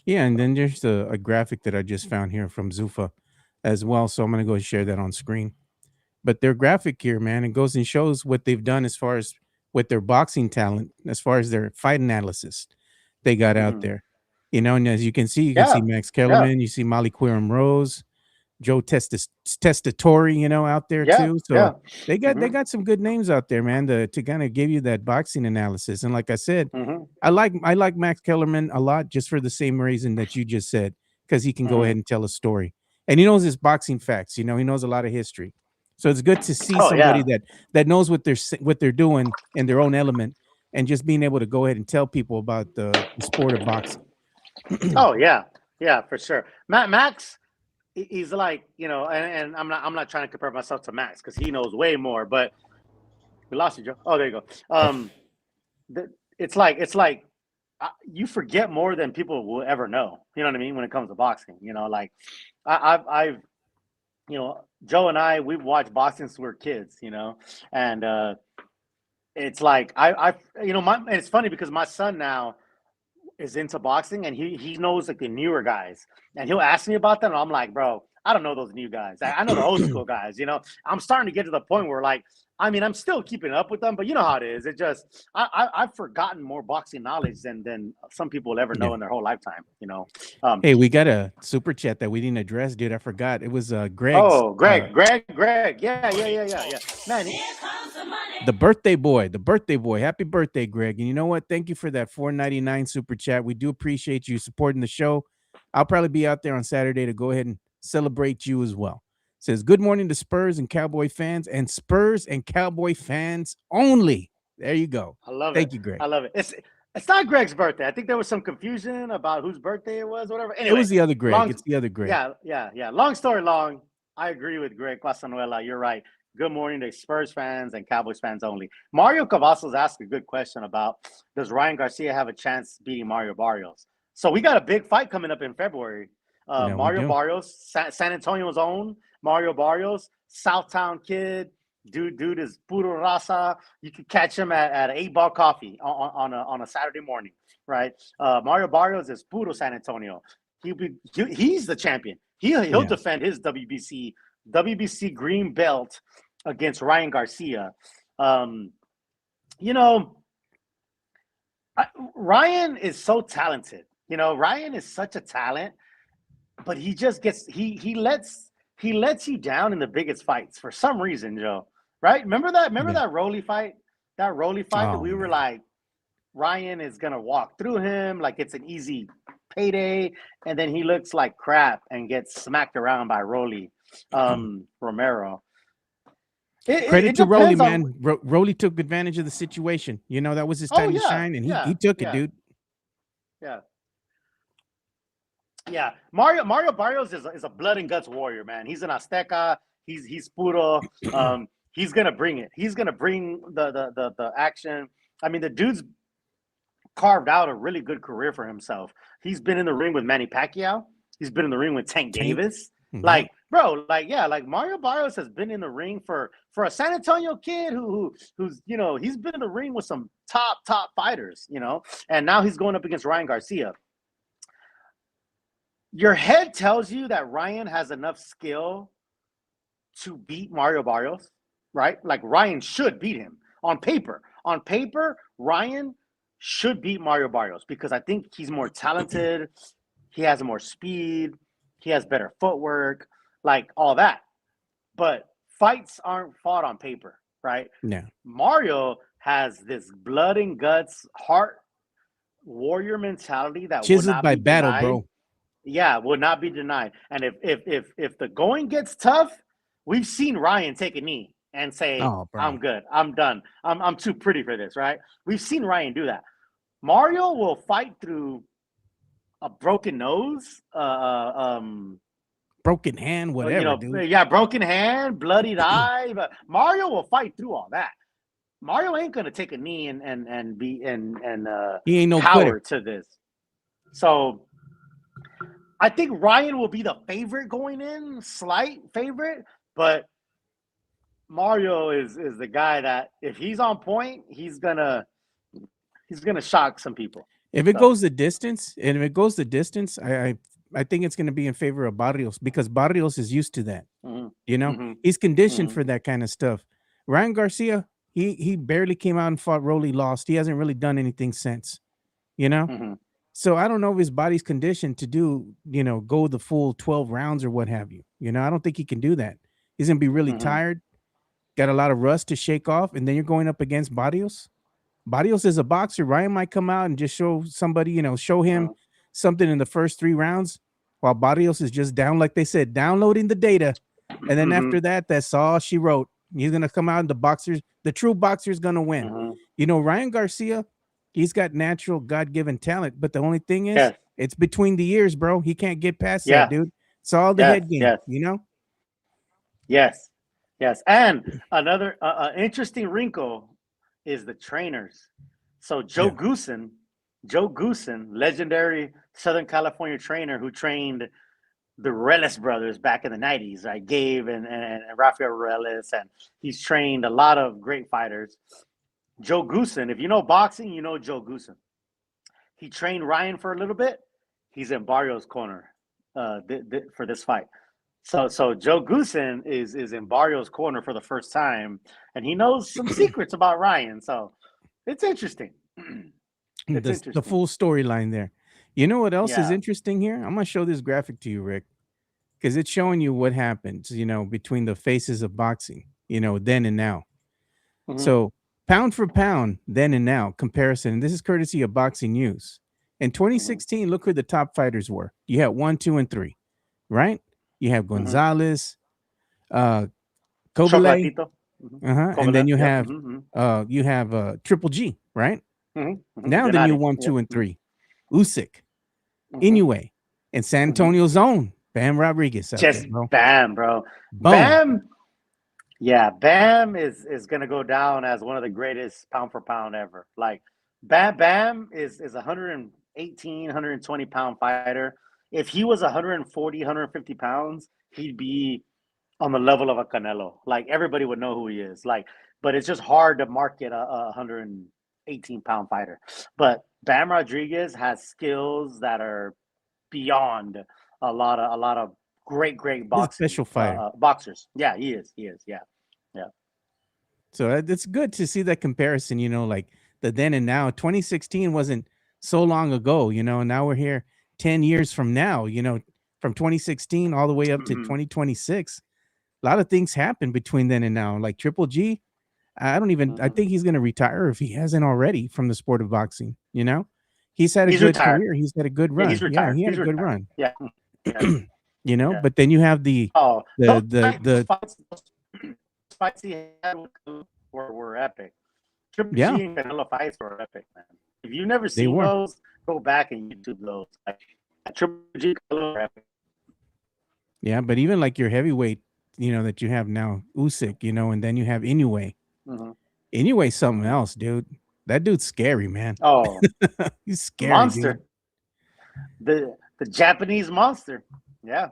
Yeah, and then there's a graphic that I just found here from Zuffa as well. So I'm going to go share that on screen. But their graphic here, man, it goes and shows what they've done as far as with their boxing talent, as far as their fight analysis they got out there. And as you can see Max Kellerman, you see Molly Querim Rose, Joe Testatori, out there Yeah, too. So yeah. they Mhm, got some good names out there, man, to kind of give you that boxing analysis. And like I said, mhm, I like Max Kellerman a lot just for the same reason that you just said, because he can go mhm. ahead and tell a story. And he knows his boxing facts, he knows a lot of history. So it's good to see Oh somebody yeah. that knows what they're doing in their own element, and just being able to go ahead and tell people about the sport of boxing. Oh yeah. Yeah, for sure. Max, he's like, and I'm not trying to compare myself to Max because he knows way more. But we lost you, Joe. Oh, there you go. It's like you forget more than people will ever know. You know what I mean when it comes to boxing. Like I've Joe and we've watched boxing since we were kids. And it's like it's funny because my son now is into boxing and he knows like the newer guys and he'll ask me about them and I'm like, bro, I don't know those new guys. I know the old school guys. I'm starting to get to the point where like, I mean, I'm still keeping up with them, but you know how it is. It just I've forgotten more boxing knowledge than some people will ever know Yeah. in their whole lifetime. Hey, we got a super chat that we didn't address, dude. I forgot. It was Greg's. Oh, Greg. Yeah. Man, The birthday boy. Happy birthday, Greg. And you know what? Thank you for that $4.99 super chat. We do appreciate you supporting the show. I'll probably be out there on Saturday to go ahead and celebrate you as well. Says, good morning to Spurs and Cowboy fans, and Spurs and Cowboy fans only. There you go. I love it. Thank you, Greg. I love it. It's not Greg's birthday. I think there was some confusion about whose birthday it was, whatever. It Anyway, was the other Greg. long, It's the other Greg. yeah. Long story long, I agree with Greg Casanuela. You're right. Good morning to Spurs fans and Cowboys fans only. Mario Cavazos asked a good question about, does Ryan Garcia have a chance beating Mario Barrios? So we got a big fight coming up in February. Yeah, we Mario do. Barrios, San Antonio's own Mario Barrios, Southtown kid. Dude is puro raza. You could catch him at 8 Ball Coffee on a Saturday morning, right? Mario Barrios is puro San Antonio. He's the champion. He'll Yeah. defend his WBC green belt against Ryan Garcia. Ryan is so talented. Ryan is such a talent, but he just gets he lets you down in the biggest fights for some reason, Joe. Right? Remember that Rolly fight? That Rolly fight that Oh, we were man. like, Ryan is gonna walk through him like it's an easy payday, and then he looks like crap and gets smacked around by Rolly Romero. Credit It to Rolly, depends on. man. Rolly took advantage of the situation. That was his Oh time to yeah, shine, and he yeah, took it, yeah, dude. yeah. Yeah, Mario Barrios is a blood and guts warrior, man. He's an Azteca. He's puro. He's gonna bring it. He's gonna bring the action. I mean, the dude's carved out a really good career for himself. He's been in the ring with Manny Pacquiao. He's been in the ring with Tank Davis. Mhm. Like, bro, like Mario Barrios has been in the ring for a San Antonio kid who's he's been in the ring with some top fighters, and now he's going up against Ryan Garcia. Your head tells you that Ryan has enough skill to beat Mario Barrios, right? Like Ryan should beat him on paper. On paper, Ryan should beat Mario Barrios because I think he's more talented. He has more speed. He has better footwork, like all that. But fights aren't fought on paper, right? Yeah. Mario has this blood and guts, heart warrior mentality that would Chiseled not by be battle, denied. bro. Yeah, would not be denied. And if the going gets tough, we've seen Ryan take a knee and say, Oh, bro. I'm good. I'm done. I'm too pretty for this, right? We've seen Ryan do that. Mario will fight through a broken nose, Broken hand, whatever, dude. yeah, broken hand, bloodied eye. But Mario will fight through all that. Mario ain't gonna take a knee and be He ain't no power quitter. to this. So I think Ryan will be the favorite going in, slight favorite, but Mario is the guy that if he's on point, he's gonna shock some people. If it So. goes the distance, I think it's going to be in favor of Barrios because Barrios is used to that. Mhm, He's conditioned mhm. for that kind of stuff. Ryan Garcia, he barely came out and fought Rolly, lost. He hasn't really done anything since. Mhm. So I don't know if his body's conditioned to do, go the full 12 rounds or what have you. I don't think he can do that. He's gonna be really Mhm. tired, got a lot of rust to shake off, and then you're going up against Barrios. Barrios is a boxer. Ryan might come out and just show somebody, show him Mhm. something in the first 3 rounds, while Barrios is just down, like they said, downloading the data. And then Mhm. after that, that's all she wrote. He's gonna come out and the true boxer's gonna win. Mhm. Ryan Garcia, he's got natural God-given talent, but the only thing is, Yes. it's between the ears, bro. He can't get past that, Yeah. dude. It's all the Yes. head game, Yes. Yes. Yes. And another interesting wrinkle is the trainers. So Yeah. Joe Goosen, legendary Southern California trainer who trained the Reles brothers back in the 90s, right? Gabe and Rafael Reles, and he's trained a lot of great fighters. Joe Goosen, if you know boxing, you know Joe Goosen. He trained Ryan for a little bit. He's in Barrios' corner for this fight. So Joe Goosen is in Barrios' corner for the first time, and he knows some secrets about Ryan. So it's interesting. It's The interesting. full storyline there. You know what else is Yeah. interesting here? I'm gonna show this graphic to you, Rick, because it's showing you what happens, between the faces of boxing, then and now. Mhm. So pound for pound, then and now comparison. And this is courtesy of Boxing News. In Mhm. 2016, look who the top fighters were. You had 1, 2, and 3, right? You have Mhm. Gonzalez, Kobele, Chocolatito. Mhm. and then Kovalev. you Yep. have Mhm. Triple G, right? Mhm. Mhm. Now the new Gennady. 1, Yep. 2, and Mhm. 3, Usyk, Mhm. Inoue, and San Mhm. Antonio's own Bam Rodriguez out there, Just bro. Bam, bro. Boom. Bam. Yeah, Bam is gonna go down as one of the greatest pound for pound ever. Like Bam is 118, 120 pound fighter. If he was 140, 150 pounds, he'd be on the level of a Canelo. Like everybody would know who he is. Like, but it's just hard to market a 118 pound fighter. But Bam Rodriguez has skills that are beyond a lot of great He's a special fighter. boxers. Yeah, he is. He is. Yeah, yeah. So it's good to see that comparison, like the then and now. 2016 wasn't so long ago, now we're here 10 years from now, from 2016 all the way up to Mhm. 2026. A lot of things happen between then and now. Like Triple G, I Mhm. think he's going to retire if he hasn't already from the sport of boxing. He's had a He's good retired. career. He's had a good Yeah, he's run. Yeah, retired. he had a He's good retired. run. Yeah. Yes. Yeah. But then you have the Oh, the the the those fights he had were epic. Triple yeah, G and Canelo fights were epic, man. If you've never they seen were. those, go back and YouTube those. Like Triple G Canelo were epic. Yeah, but even like your heavyweight, that you have now, Usyk, and then you have Inoue. Mhm. Inoue's something Mhm. else, dude. That dude's scary, man. Oh, He's scary, dude. monster. The Japanese monster. Yeah.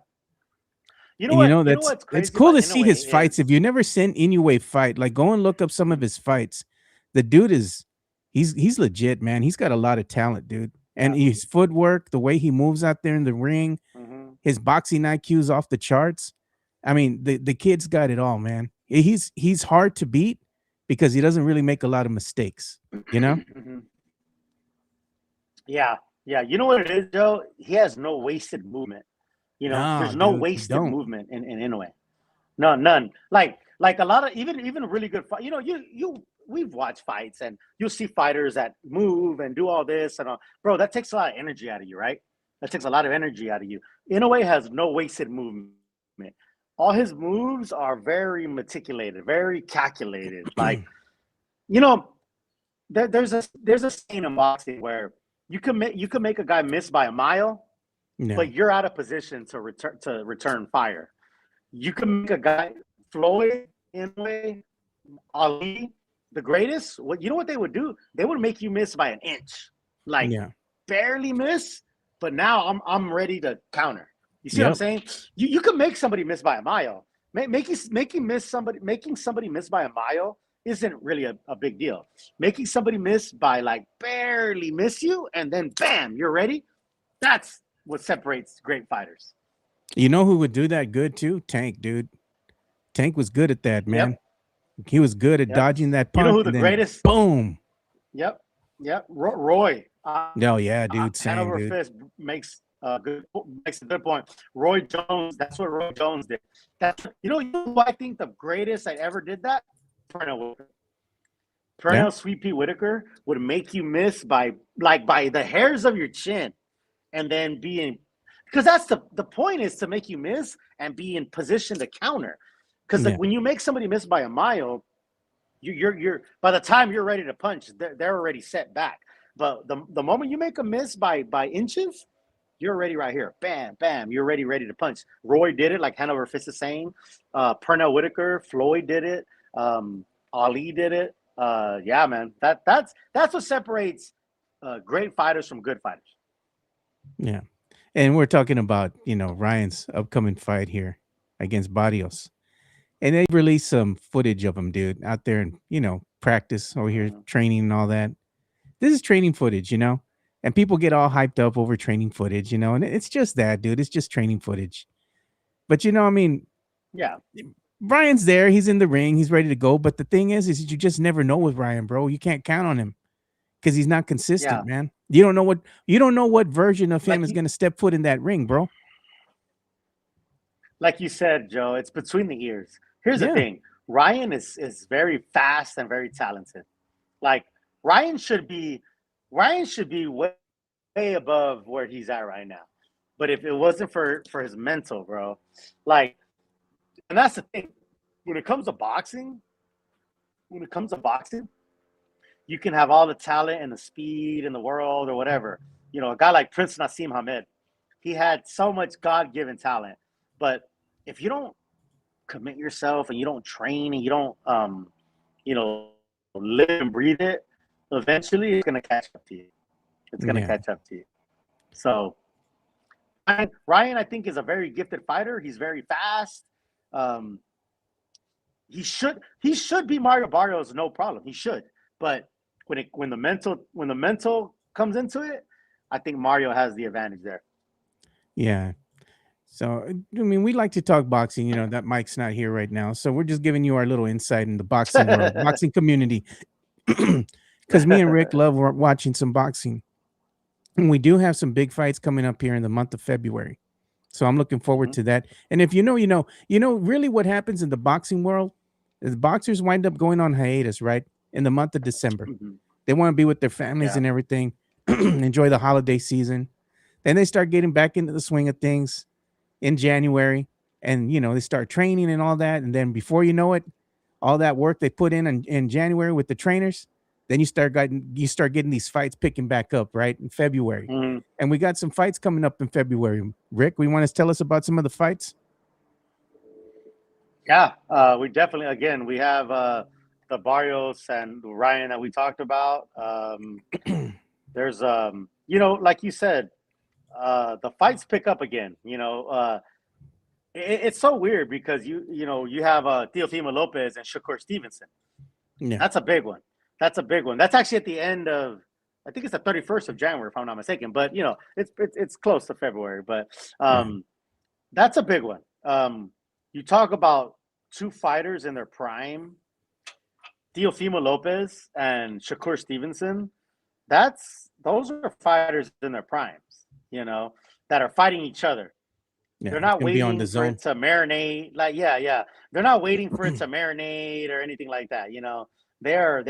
You know And what? You know that's what's it's crazy cool about to see his Inoue fights. If is you never seen Inoue fight, like go and look up some of his fights. The dude he's legit, man. He's got a lot of talent, dude. And yeah. his footwork, the way he moves out there in the ring, Mhm. his boxing IQ's off the charts. I mean, the kid's got it all, man. He's hard to beat because he doesn't really make a lot of mistakes, you know? Mhm. Yeah. Yeah. You know what it is, Joe? He has no wasted movement. No, There's no dude, he wasted don't. movement in Inoue. No, none. Like a lot of even a really good fight. We've watched fights and you'll see fighters that move and do all this and all. Bro, that takes a lot of energy out of you, right? That takes a lot of energy out of you. Inoue has no wasted movement. All his moves are very meticulated, very calculated. Like, you know, there's a saying in boxing where you can make a guy miss by a mile, No. but you're out of position to return fire. You can make a guy Floyd, Inoue, Ali, the greatest. What you know what they would do? They would make you miss by an inch, like Yeah. barely miss. But now I'm ready to counter. You see what I'm Yep. saying? You can make somebody miss by a mile. Making somebody miss by a mile isn't really a big deal. Making somebody miss by like barely miss you and then bam, you're ready. That's what separates great fighters. You know who would do that good too? Tank, dude. Tank was good at that, man. Yep. He was good at Yep. dodging that You know punch who the and then greatest boom. Yep. Yep. Roy. No, yeah, dude, same, Hanover dude. Fist makes a good point. Roy Jones, that's what Roy Jones did. You know who I think the greatest that ever did that? Pernell Whitaker. Yeah, Pernell Sweet Pea Whitaker would make you miss by the hairs of your chin, and then being because that's the point is to make you miss and be in position to counter. Because yeah, when you make somebody miss by a mile, you're by the time you're ready to punch, they're already set back. But the moment you make a miss by inches, you're already right here. Bam, bam. You're ready to punch. Roy did it, like Hanover Fist is saying. Pernell Whitaker, Floyd did it. Ali did it. Yeah, man. That's what separates great fighters from good fighters. yeah. And we're talking about, Ryan's upcoming fight here against Barrios. And they released some footage of him, dude, out there and, practice over here, training and all that. This is training footage, and people get all hyped up over training footage, and it's just that, dude. It's just training footage. But, I mean, Yeah. Ryan's there. He's in the ring. He's ready to go. But the thing is you just never know with Ryan, bro. You can't count on him because he's not consistent, Yeah. man. You don't know what version of him Like is going to step foot in that ring, bro. Like you said, Joe, it's between the ears. Here's the Yeah. thing. Ryan is very fast and very talented. Like Ryan should be way above where he's at right now. But if it wasn't for his mental, bro, like, and that's the thing. When it comes to boxing, you can have all the talent and the speed in the world or whatever. A guy like Prince Nassim Hamed, he had so much God-given talent. But if you don't commit yourself and you don't train and you don't, live and breathe it, eventually it's going to catch up to you. It's going to catch up to you. So Ryan, I think, is a very gifted fighter. He's very fast. He should be Mario Barrios, no problem. He should. But when the mental comes into it, I think Mario has the advantage there. Yeah. So, I mean, we like to talk boxing, that Mike's not here right now. So we're just giving you our little insight in the boxing world, boxing community. Because me and Rick love watching some boxing. And we do have some big fights coming up here in the month of February. So I'm looking forward to that. And if really what happens in the boxing world is boxers wind up going on hiatus, right? In the month of December. They want to be with their families and everything, enjoy the holiday season. Then they start getting back into the swing of things in January, and they start training and all that, and then before you know it, all that work they put in January with the trainers, then you start getting these fights picking back up right in February. And we got some fights coming up in February. Rick, we want to tell us about some of the fights? Yeah, we definitely, again, we have the Barrios and Ryan that we talked about. There's like you said, the fights pick up again. It's so weird because you have Teofimo Lopez and Shakur Stevenson. Yeah, That's a big one. That's actually at the end of, I think it's the 31st of January, if I'm not mistaken. But it's close to February. But that's a big one. You talk about two fighters in their prime, Teofimo Lopez and Shakur Stevenson. Those are fighters in their primes, that are fighting each other. yeah. They're not waiting on the for zone. it to marinate. Like, yeah. They're not waiting for it to marinate or anything like that. They are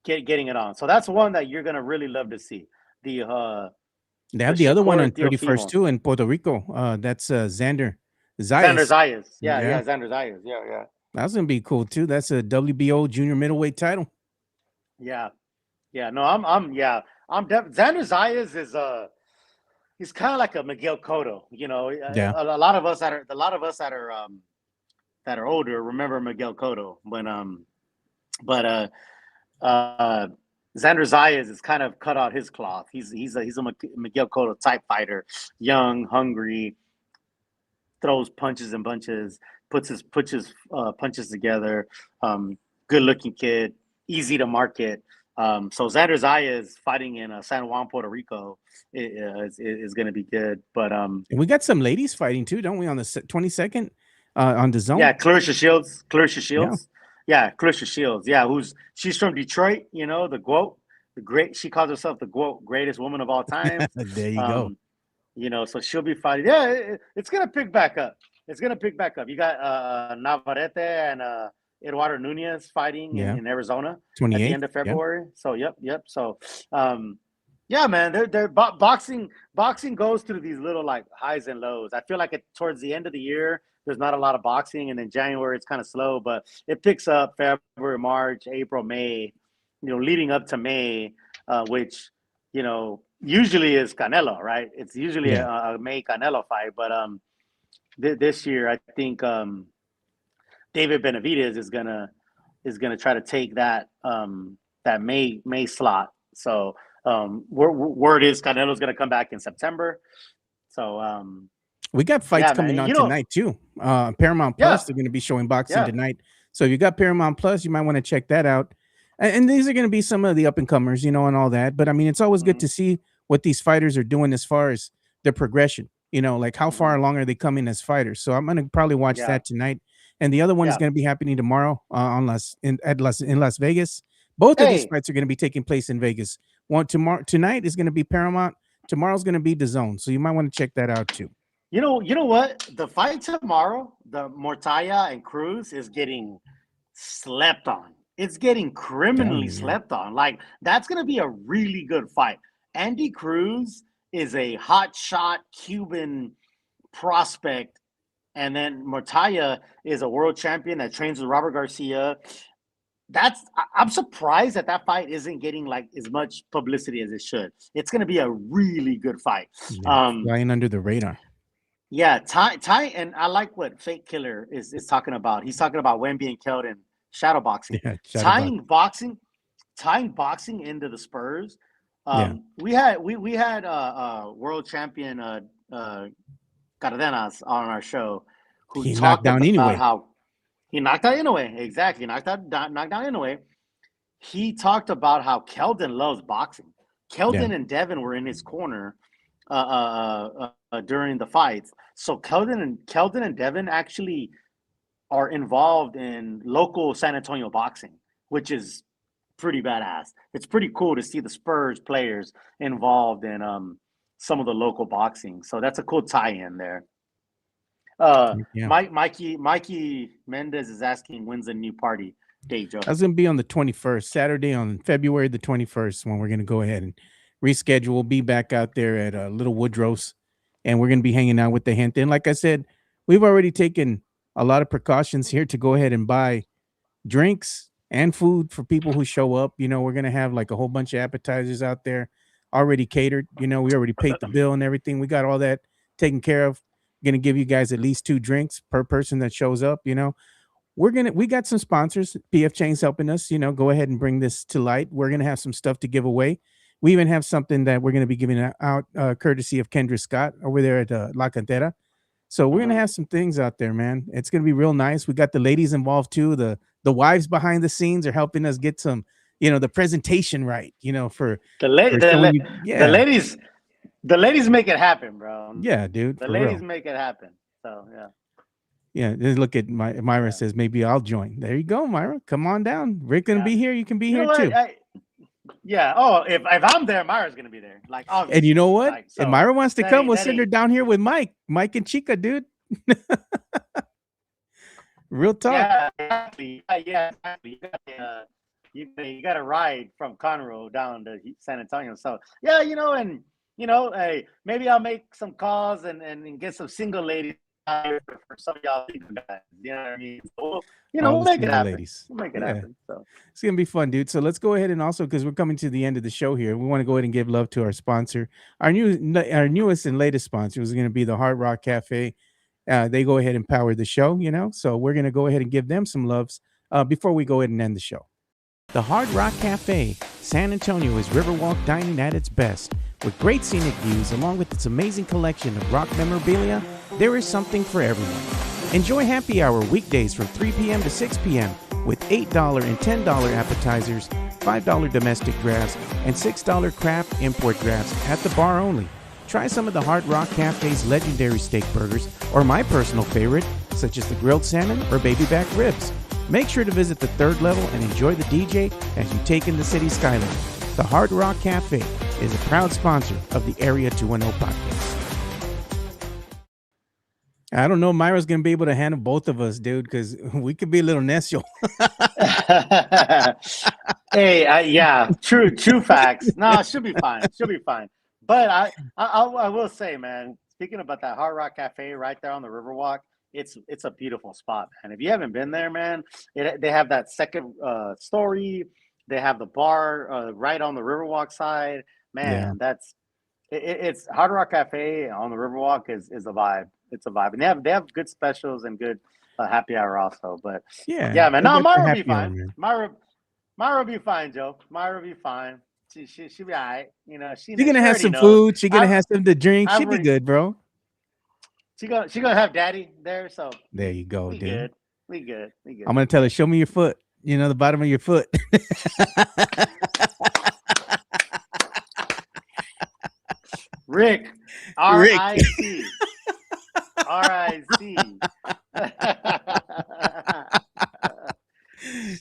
getting it on. So that's one that you're gonna really love to see. They have the other one on 31st Teofimo. too in Puerto Rico. That's Xander Xander Zayas. Zayas. Yeah. Yeah, Xander Zayas. Yeah. That's gonna be cool too. That's a WBO junior middleweight title. Yeah. No, Xander Zayas is he's kind of like a Miguel Cotto. Yeah. A lot of us that are older remember Miguel Cotto but Xander Zayas is kind of cut out his cloth. He's a Miguel Cotto type fighter, young, hungry, throws punches and bunches, puts his punches together. Good looking kid, easy to market. So Xander Zayas fighting in San Juan, Puerto Rico is going to be good. But And we got some ladies fighting too, don't we? On the 22nd on the zone. yeah, Clarissa Shields. Yeah, Clarissa Shields. Yeah, she's from Detroit. The GOAT. She calls herself the greatest woman of all time. There you go. So she'll be fighting. Yeah, it's gonna pick back up. It's gonna pick back up. You got Navarrete and Eduardo Nunez fighting in Arizona at the 28th. end of February. So yep. So yeah, man, they're boxing goes through these little like highs and lows. I feel like towards the end of the year, there's not a lot of boxing, and then January it's kind of slow, but it picks up February, March, April, May, leading up to May, which, usually is Canelo, right? It's usually a May Canelo fight, but this year I think David Benavidez is gonna try to take that May slot. So word is Canelo's gonna come back in September. So we got fights coming on tonight too. Paramount Plus, they're going to be showing boxing tonight. So if you got Paramount Plus, you might want to check that out. And these are going to be some of the up and comers, and all that. But I mean, it's always good to see what these fighters are doing as far as their progression. Like how far along are they coming as fighters? So I'm going to probably watch that tonight. And the other one is going to be happening tomorrow in Las Vegas. Both of these fights are going to be taking place in Vegas. Tonight is going to be Paramount. Tomorrow's going to be DAZN. So you might want to check that out too. You know what? The fight tomorrow, the Mortaya and Cruz, is getting slept on. It's getting criminally slept on. Like, that's going to be a really good fight. Andy Cruz is a hotshot Cuban prospect, and then Mortaya is a world champion that trains with Robert Garcia. I'm surprised that fight isn't getting like as much publicity as it should. It's going to be a really good fight. Flying under the radar. Yeah, Ty, and I like what Fake Killer is talking about. He's talking about Wemby and Keldon shadow boxing. Yeah, tying boxing into the Spurs. We had world champion Cardenas on our show, who talked about how he knocked out Inoue. Exactly, knocked down Inoue. He talked about how Keldon loves boxing. Keldon and Devin were in his corner during the fights. So Keldon and Devin actually are involved in local San Antonio boxing, which is pretty badass. It's pretty cool to see the Spurs players involved in some of the local boxing. So that's a cool tie-in there. Mikey Mendez is asking, when's the new party date, Joe? That's going to be on the 21st, Saturday on February the 21st, when we're going to go ahead and reschedule. We'll be back out there at Little Woodrow's, and we're going to be hanging out with the gente. And like I said, we've already taken a lot of precautions here to go ahead and buy drinks and food for people who show up. We're going to have like a whole bunch of appetizers out there already catered. We already paid the bill and everything. We got all that taken care of. Going to give you guys at least 2 drinks per person that shows up. We got some sponsors. PF Chang's helping us, go ahead and bring this to light. We're going to have some stuff to give away. We even have something that we're going to be giving out courtesy of Kendra Scott over there at La Cantera. So we're going to have some things out there, man. It's going to be real nice. We got the ladies involved too. The wives behind the scenes are helping us get some, the presentation right, for the ladies. The ladies make it happen, bro. Yeah, dude. The ladies make it happen. So yeah. Yeah, look at Myra says maybe I'll join. There you go, Myra. Come on down. Rick gonna be here. You can be here too. If I'm there, Myra's gonna be there. Like, obviously. And you know what? If Myra wants to come, we'll send her down here with Mike and Chica, dude. Real talk. Yeah, exactly. You got to ride from Conroe down to San Antonio. So yeah, hey, maybe I'll make some calls and get some single ladies for some of y'all guys. You know what I mean? So, we'll make it happen. Ladies. We'll make it happen. So it's gonna be fun, dude. So let's go ahead and also, because we're coming to the end of the show here, we want to go ahead and give love to our sponsor. Our newest and latest sponsor is going to be the Hard Rock Cafe. They go ahead and power the show, so we're going to go ahead and give them some loves before we go ahead and end the show. The Hard Rock Cafe, San Antonio, is Riverwalk dining at its best. With great scenic views, along with its amazing collection of rock memorabilia, there is something for everyone. Enjoy happy hour weekdays from 3 p.m. to 6 p.m. with $8 and $10 appetizers, $5 domestic drafts, and $6 craft import drafts at the bar only. Try some of the Hard Rock Cafe's legendary steak burgers, or my personal favorite, such as the grilled salmon or baby back ribs. Make sure to visit the third level and enjoy the DJ as you take in the city skyline. The Hard Rock Cafe is a proud sponsor of the Area 210 podcast. I don't know if Myra's going to be able to handle both of us, dude, because we could be a little necio. Hey, yeah, true facts. No, she'll be fine. She'll be fine. But I will say, man, speaking about that Hard Rock Cafe right there on the Riverwalk, it's a beautiful spot, man. If you haven't been there, man, they have that second story. They have the bar right on the Riverwalk side. Man, it's Hard Rock Cafe on the Riverwalk is a vibe. It's a vibe, and they have good specials and good happy hour also. But yeah, man. No, Myra will be fine. Myra will be fine, Joe. Myra will be fine. She'll be all right. You know, she's gonna have some food. She's gonna have something to drink. She'll be good, bro. She gonna have daddy there. So there you go, dude. We good. I'm gonna tell her, show me your foot. You know, the bottom of your foot. Rick, R-I-C. R-I-C.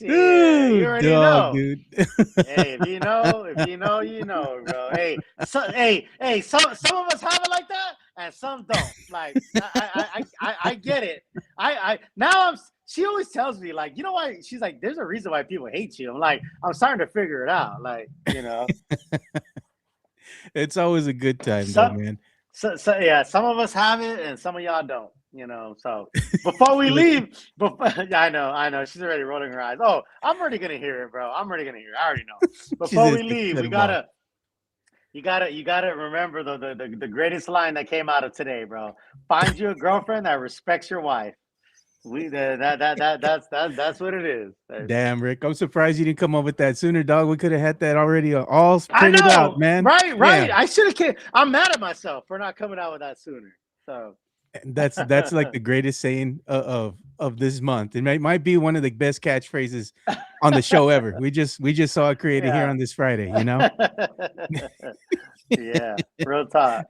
You already know, dude. Hey, if you know, you know, bro. Hey, some of us have it like that, and some don't. Like, I get it. She always tells me, like, you know why? She's like, there's a reason why people hate you. I'm like, I'm starting to figure it out. Like, you know. It's always a good time, though, man. So yeah, some of us have it, and some of y'all don't. You know, so before we leave, I know, she's already rolling her eyes. Oh, I'm already gonna hear it, bro. I'm already gonna hear it. I already know. Before we leave, you gotta remember the greatest line that came out of today, bro. Find you a girlfriend that respects your wife. That's what it is. Damn, Rick, I'm surprised you didn't come up with that sooner, dog. We could have had that already all printed out, man. Right. I should have. I'm mad at myself for not coming out with that sooner. So. That's like the greatest saying of this month. It might be one of the best catchphrases on the show ever. We just saw it created here on this Friday, you know. Yeah, real talk.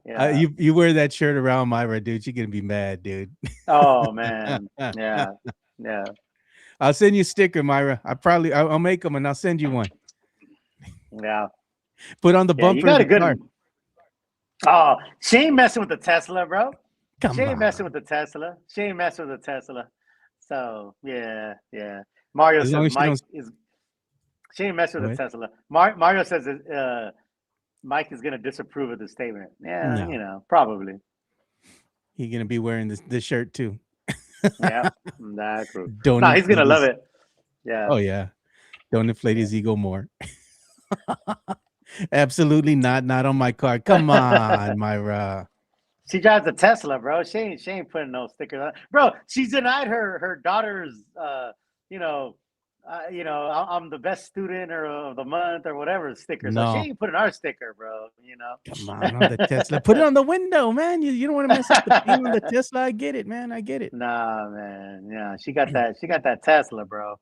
Yeah, you wear that shirt around Myra, dude. You're gonna be mad, dude. Oh man, yeah. I'll send you a sticker, Myra. I'll make them and I'll send you one. Yeah. Put on the bumper. You got a good one. Oh, she ain't messing with the Tesla, bro. She ain't messing with the Tesla. So yeah. Mario says Mike is. She ain't messing with the Tesla. Mario says Mike is gonna disapprove of the statement. Yeah, no. You know, probably. He's gonna be wearing this shirt too. Yeah, that's true. No, he's gonna love it. Yeah. Oh yeah. Don't inflate his ego more. Absolutely not on my car. Come on, Myra. She drives a Tesla, bro. She ain't putting no stickers on. Bro, she denied her daughter's I'm the best student or of the month or whatever sticker. So she ain't putting our sticker, bro. You know. Come on the Tesla. Put it on the window, man. You don't want to mess up the thing on the Tesla. I get it, man. I get it. Nah, man. Yeah, she got that Tesla, bro.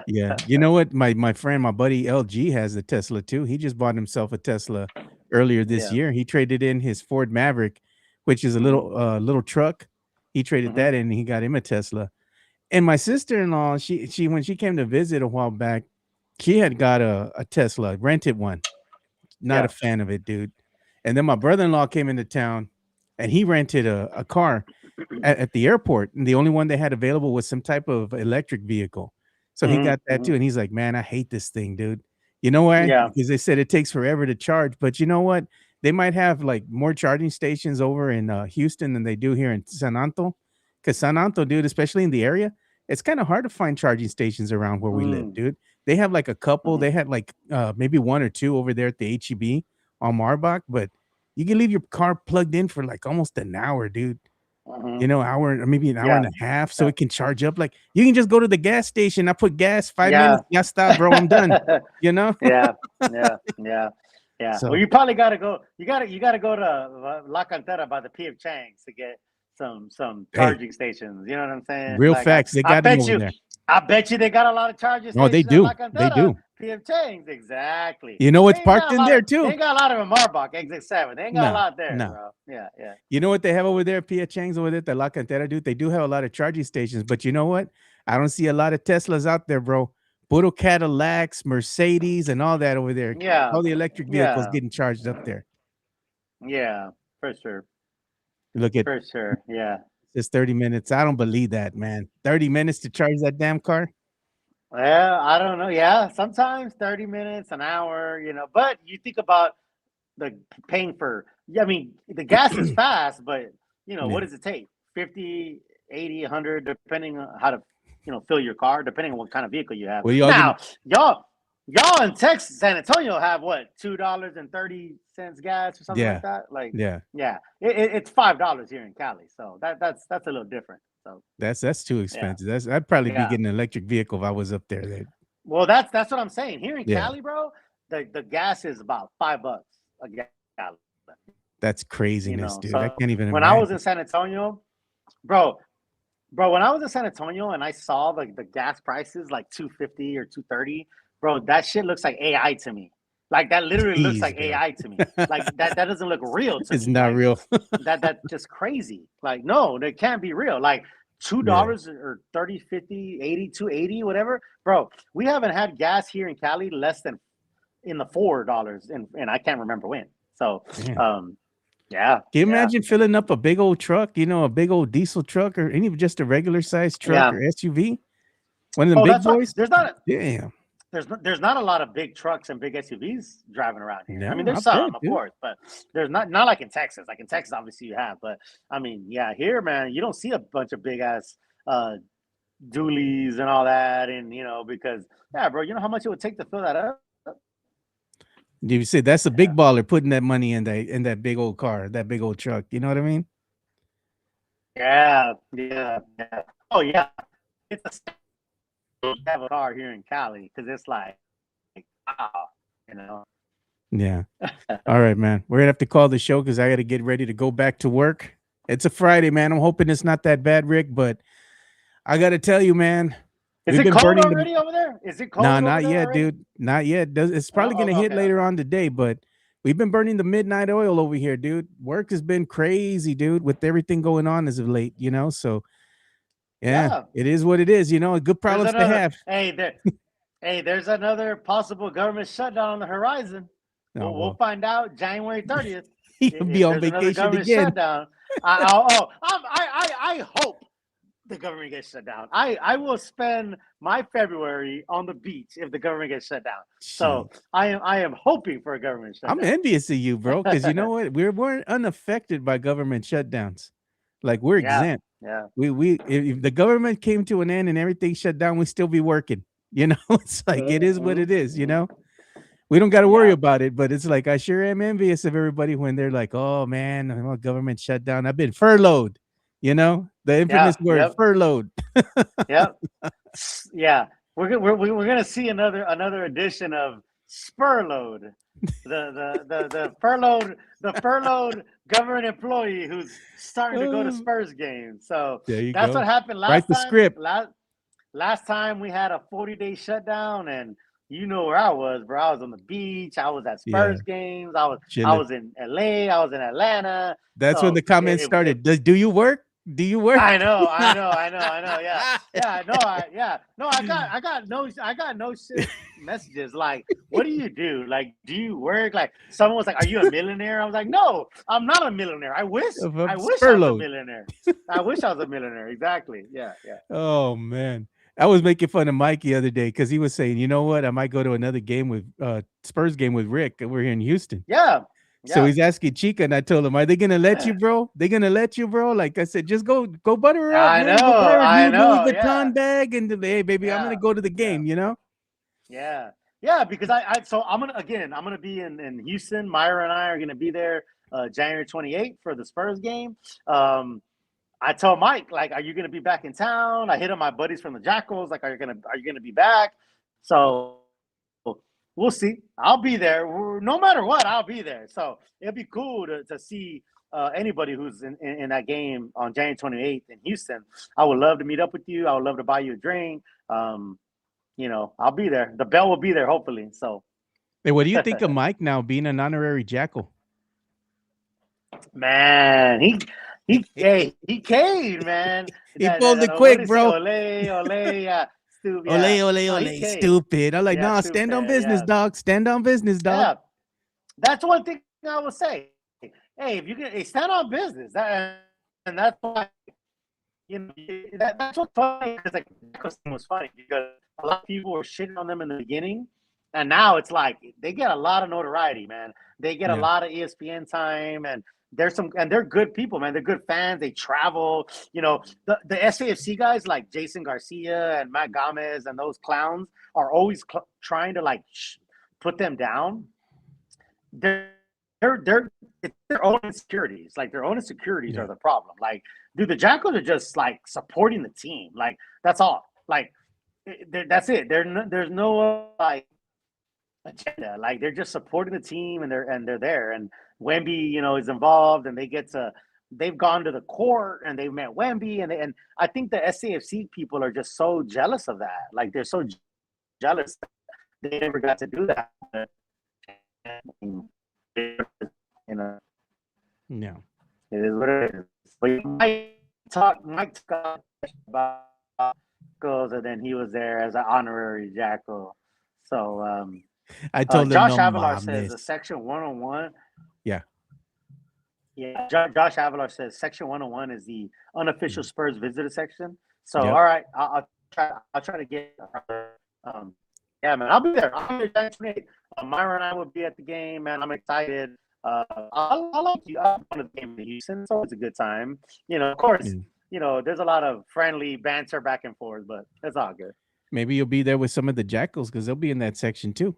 Yeah, you know what? My friend, my buddy LG has a Tesla too. He just bought himself a Tesla earlier this year. He traded in his Ford Maverick, which is a little truck. He traded that in and he got him a Tesla. And my sister-in-law, she when she came to visit a while back, she had got a Tesla, rented one. Not a fan of it, dude. And then my brother-in-law came into town and he rented a car at the airport. And the only one they had available was some type of electric vehicle. So he got that too. And he's like, man, I hate this thing, dude. You know why? Yeah. Because they said it takes forever to charge. But you know what? They might have like more charging stations over in Houston than they do here in San Antonio. Because San Antonio, dude, especially in the area, it's kind of hard to find charging stations around where we live, dude. They have like a couple. They had like maybe one or two over there at the HEB on Marbach. But you can leave your car plugged in for like almost an hour, dude. You know, hour or maybe an hour and a half, so it can charge up. Like you can just go to the gas station. I put gas 5 minutes. Yeah, stop, bro. I'm done. You know. Yeah. So, well, you probably gotta go. You gotta go to La Cantera by the P.F. Chang's to get some charging stations. You know what I'm saying? Real facts. They got them over there. I bet you they got a lot of charging stations. Oh, they do. They do. P.F. Chang's, exactly. You know what's parked in there too? They ain't got a lot of them Marbach, Exit 7. They ain't got a lot there, bro. Yeah. You know what they have over there, P.F. Chang's over there, the La Cantera, dude? They do have a lot of charging stations, but you know what? I don't see a lot of Teslas out there, bro. Puro Cadillacs, Mercedes, and all that over there. Yeah. All the electric vehicles Yeah. getting charged up there. Yeah, for sure. Look at For sure. Yeah. this 30 minutes. I don't believe that, man. 30 minutes to charge that damn car. Well, I don't know. Yeah, sometimes 30 minutes, an hour, but you think about the paying for, I mean, the gas is fast, but what does it take? 50, 80, 100, depending on how to, fill your car, depending on what kind of vehicle you have. Well, y'all Now, y'all in Texas, San Antonio have what, $2.30 gas or something Yeah. like that? Like, Yeah, it's $5 here in Cali, so that's a little different. So that's too expensive. I'd probably be Yeah. getting an electric vehicle if I was up there. well, that's what I'm saying. Here in Yeah. Cali, bro, the gas is about $5 a gallon. That's craziness, dude. So I can't even when imagine. I was in San Antonio, bro, when I was in San Antonio and I saw the gas prices like $2.50 or $2.30, bro, that shit looks like AI to me. Like that literally looks Jeez, like bro. AI to me. Like that doesn't look real to It's me. not Like, real. that's just crazy. Like, no, that can't be real. Like $2 or 30, 50, 80, 280, whatever. Bro, we haven't had gas here in Cali less than in the $4 and I can't remember when. So Damn. yeah. Can you imagine filling up a big old truck, a big old diesel truck, or even just a regular sized truck or SUV? One of the big that's boys? right. Damn. There's not a lot of big trucks and big SUVs driving around here. No, I mean, there's I some, bet, of dude. course, but there's not like in Texas. Like in Texas, obviously you have, but I mean, yeah, here, man, you don't see a bunch of big ass dualies and all that, and because bro, you know how much it would take to fill that up. You said that's a big baller putting that money in that big old car, that big old truck. You know what I mean? Yeah. Oh yeah, it's a have a car here in Cali because it's like wow, Yeah. All right, man. We're gonna have to call the show because I got to get ready to go back to work. It's a Friday, man. I'm hoping it's not that bad, Rick, but I got to tell you, man. Is it cold already over there? Is it cold? No, over not there yet, already? dude. Not yet. It's probably gonna hit later on today, but we've been burning the midnight oil over here, dude. Work has been crazy, dude, with everything going on as of late, So yeah, it is what it is, Good problems to have. Hey, there's another possible government shutdown on the horizon. We'll find out January 30th. You'll be on vacation again. Shutdown. I hope the government gets shut down. I will spend my February on the beach if the government gets shut down. So I am hoping for a government shutdown. I'm envious of you, bro, because you know what? We're unaffected by government shutdowns. Like we're exempt. Yeah. We if the government came to an end and everything shut down, we still be working. It's like it is what it is. We don't got to worry about it, but it's like I sure am envious of everybody when they're like, "Oh man, I'm a government shutdown. I've been furloughed." The infamous word furloughed. Yep. Yeah. We're gonna see another edition of Spurload. The furloughed government employee who's starting to go to Spurs games. So that's what happened last time. Write the script. Last time we had a 40-day shutdown, and you know where I was, bro. I was on the beach. I was at Spurs games. I was in LA. I was in Atlanta. That's when the comments started. Do you work? Do you work? I know. Yeah. No, I got no shit messages. Like, what do you do? Like, do you work? Like, someone was like, "Are you a millionaire?" I was like, "No, I'm not a millionaire. I wish I was a millionaire. I wish I was a millionaire." Exactly. Yeah. Oh man. I was making fun of Mike the other day because he was saying, you know what? I might go to another game with Spurs game with Rick. We're here in Houston. Yeah. So he's asking Chica, and I told him, "Are they gonna let you, bro? They're gonna let you, bro." Like I said, just go butter her up. I man. know. Go butter I her know. Louis Vuitton bag, and hey, baby, I'm gonna go to the game. Yeah. Because I'm gonna be in Houston. Myra and I are gonna be there January 28th for the Spurs game. I told Mike, like, "Are you gonna be back in town?" I hit on my buddies from the Jackals, like, "Are you gonna be back?" So we'll see. I'll be there. No matter what, I'll be there. So it'll be cool to see anybody who's in that game on January 28th in Houston. I would love to meet up with you. I would love to buy you a drink. I'll be there. The bell will be there, hopefully. So, hey, what do you think of Mike now being an honorary Jackal? Man, he caved, man. He pulled it quick, bro. Ole. Stupid. Ole, Yeah. ole, No, ole, he caved. stupid. I'm like, Yeah, no, stand on stupid. business, Yeah. dog. Stand on business, dog. Yeah. That's one thing I would say. Hey, if you can stand on business, and that's why that's what's funny because like Jacko's thing was funny because a lot of people were shitting on them in the beginning, and now it's like they get a lot of notoriety, man. They get a Yeah. lot of ESPN time, and they're good people, man. They're good fans. They travel. The SAFC guys like Jason Garcia and Matt Gomez and those clowns are always trying to like put them down. They're it's their own insecurities. Like their own insecurities Yeah. are the problem. Like, dude, the Jackals are just like supporting the team. Like that's all. Like that's it. There's no like agenda. Like they're just supporting the team and they're there. And Wemby, is involved, and they've gone to the court and they've met Wemby, and I think the SAFC people are just so jealous of that. Like they're so jealous that they never got to do that. No. It is what it is. But you might talk about Jackals, and then he was there as an honorary Jackal. So I told them Josh no Avalar says mames. the section 101. Yeah. Yeah, Josh Avalar says section 101 is the unofficial Spurs visitor section. So Yep. all right, I'll try to get. Yeah, man, I'll be there. I'll be there January 28th. Myra and I will be at the game, man. I'm excited. I like you. I'm going to the game in Houston. It's always a good time. Of course, there's a lot of friendly banter back and forth, but it's all good. Maybe you'll be there with some of the Jackals because they'll be in that section too.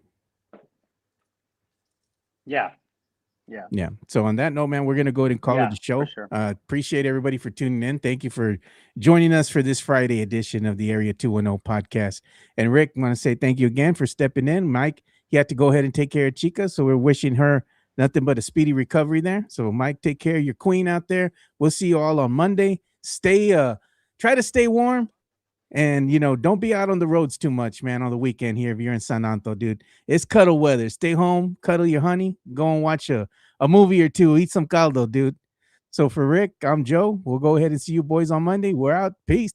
Yeah. Yeah. So on that note, man, we're gonna go ahead and call it a show. For sure. Appreciate everybody for tuning in. Thank you for joining us for this Friday edition of the Area 210 podcast. And Rick, I want to say thank you again for stepping in. Mike, he had to go ahead and take care of Chica, so we're wishing her nothing but a speedy recovery there. So Mike, take care of your queen out there. We'll see you all on Monday. Try to stay warm. And, don't be out on the roads too much, man, on the weekend here if you're in San Antonio, dude. It's cuddle weather. Stay home, cuddle your honey, go and watch a movie or two, eat some caldo, dude. So for Rick, I'm Joe. We'll go ahead and see you boys on Monday. We're out. Peace.